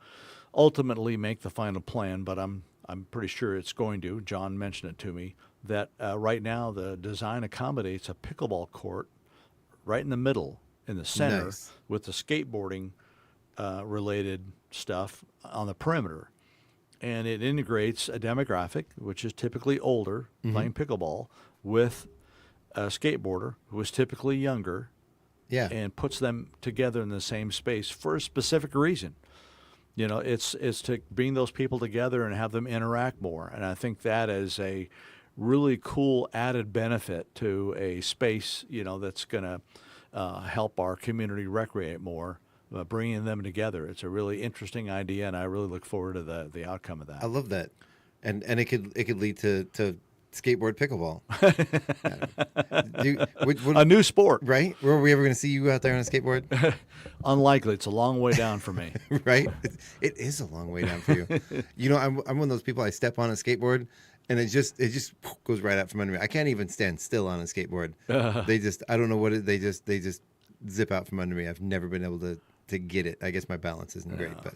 Speaker 21: ultimately make the final plan, but I'm pretty sure it's going to. John mentioned it to me, that right now the design accommodates a pickleball court right in the middle, in the center,
Speaker 4: Nice.
Speaker 21: with the skateboarding related stuff on the perimeter. And it integrates a demographic, which is typically older, playing pickleball, with a skateboarder who is typically younger, and puts them together in the same space for a specific reason. It's to bring those people together and have them interact more. And I think that is a really cool added benefit to a space, that's going to help our community recreate more. Bringing them together. It's a really interesting idea, and I really look forward to the outcome of that.
Speaker 4: I love that, and it could lead to skateboard pickleball.
Speaker 21: A new sport,
Speaker 4: right? Were we ever going to see you out there on a skateboard?
Speaker 21: Unlikely. It's a long way down for me.
Speaker 4: Right? It is a long way down for you. I'm one of those people. I step on a skateboard, and it just goes right out from under me. I can't even stand still on a skateboard. I don't know what they just zip out from under me. I've never been able to get it. I guess my balance isn't great, but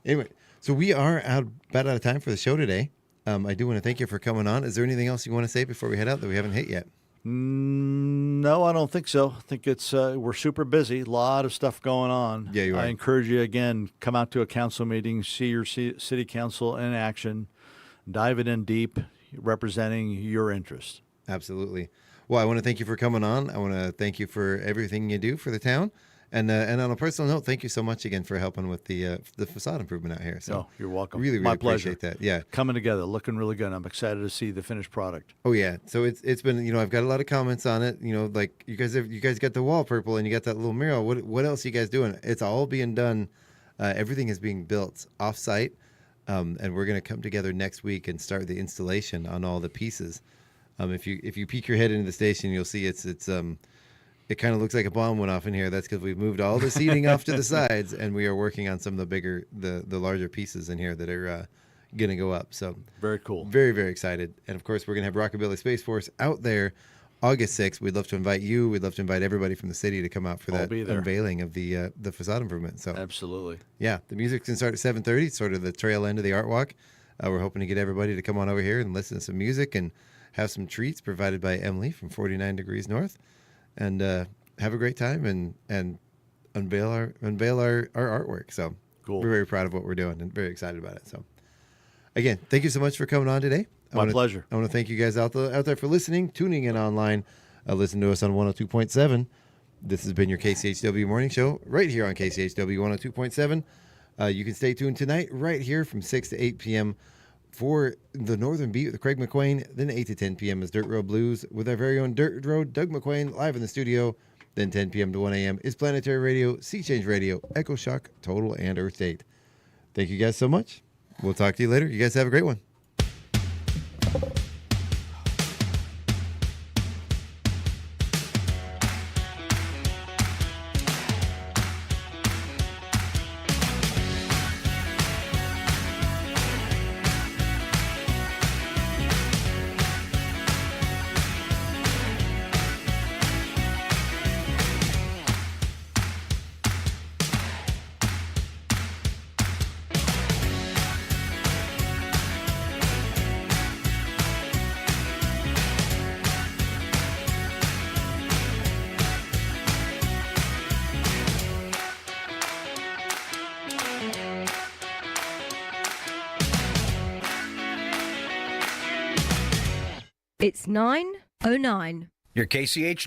Speaker 4: anyway, so we are about out of time for the show today. I do want to thank you for coming on. Is there anything else you want to say before we head out that we haven't hit yet?
Speaker 21: No, I don't think so. I think it's we're super busy. A lot of stuff going on.
Speaker 4: Yeah, you are.
Speaker 21: I encourage you, again, come out to a council meeting, see your city council in action, dive it in deep, representing your interest.
Speaker 4: Absolutely. Well, I want to thank you for coming on. I want to thank you for everything you do for the town. And on a personal note, thank you so much again for helping with the facade improvement out here. So
Speaker 21: you're welcome.
Speaker 4: Really, really
Speaker 21: My pleasure.
Speaker 4: appreciate that. Yeah,
Speaker 21: coming together, looking really good. I'm excited to see the finished product.
Speaker 4: Oh yeah. So it's been, I've got a lot of comments on it. Like you guys got the wall purple and you got that little mural. What else are you guys doing? It's all being done. Everything is being built off site, and we're going to come together next week and start the installation on all the pieces. If you peek your head into the station, you'll see it kind of looks like a bomb went off in here. That's because we've moved all the seating off to the sides, and we are working on some of the larger pieces in here that are going to go up. So
Speaker 21: very cool.
Speaker 4: Very, very excited. And of course, we're going to have Rockabilly Space Force out there August 6th. We'd love to invite you. We'd love to invite everybody from the city to come out for that unveiling of the facade improvement. So
Speaker 21: absolutely.
Speaker 4: Yeah, the music's going to start at 7:30. It's sort of the tail end of the art walk. We're hoping to get everybody to come on over here and listen to some music and have some treats provided by Emily from 49 Degrees North. And have a great time and unveil our artwork. So
Speaker 21: Cool.
Speaker 4: We're very proud of what we're doing and very excited about it. So, again, thank you so much for coming on today.
Speaker 21: My pleasure.
Speaker 4: I want to thank you guys out there for listening, tuning in online. Listen to us on 102.7. This has been your KCHW Morning Show right here on KCHW 102.7. You can stay tuned tonight right here from 6 to 8 p.m. for the Northern Beat with Craig McQueen. Then 8 to 10 p.m. is Dirt Road Blues with our very own Dirt Road Doug McQueen live in the studio. Then 10 p.m. to 1 a.m. is Planetary Radio, Sea Change Radio, Echo Shock, Total, and Earth Date. Thank you guys so much. We'll talk to you later. You guys have a great one.
Speaker 20: It's 9:09.
Speaker 1: Your KCH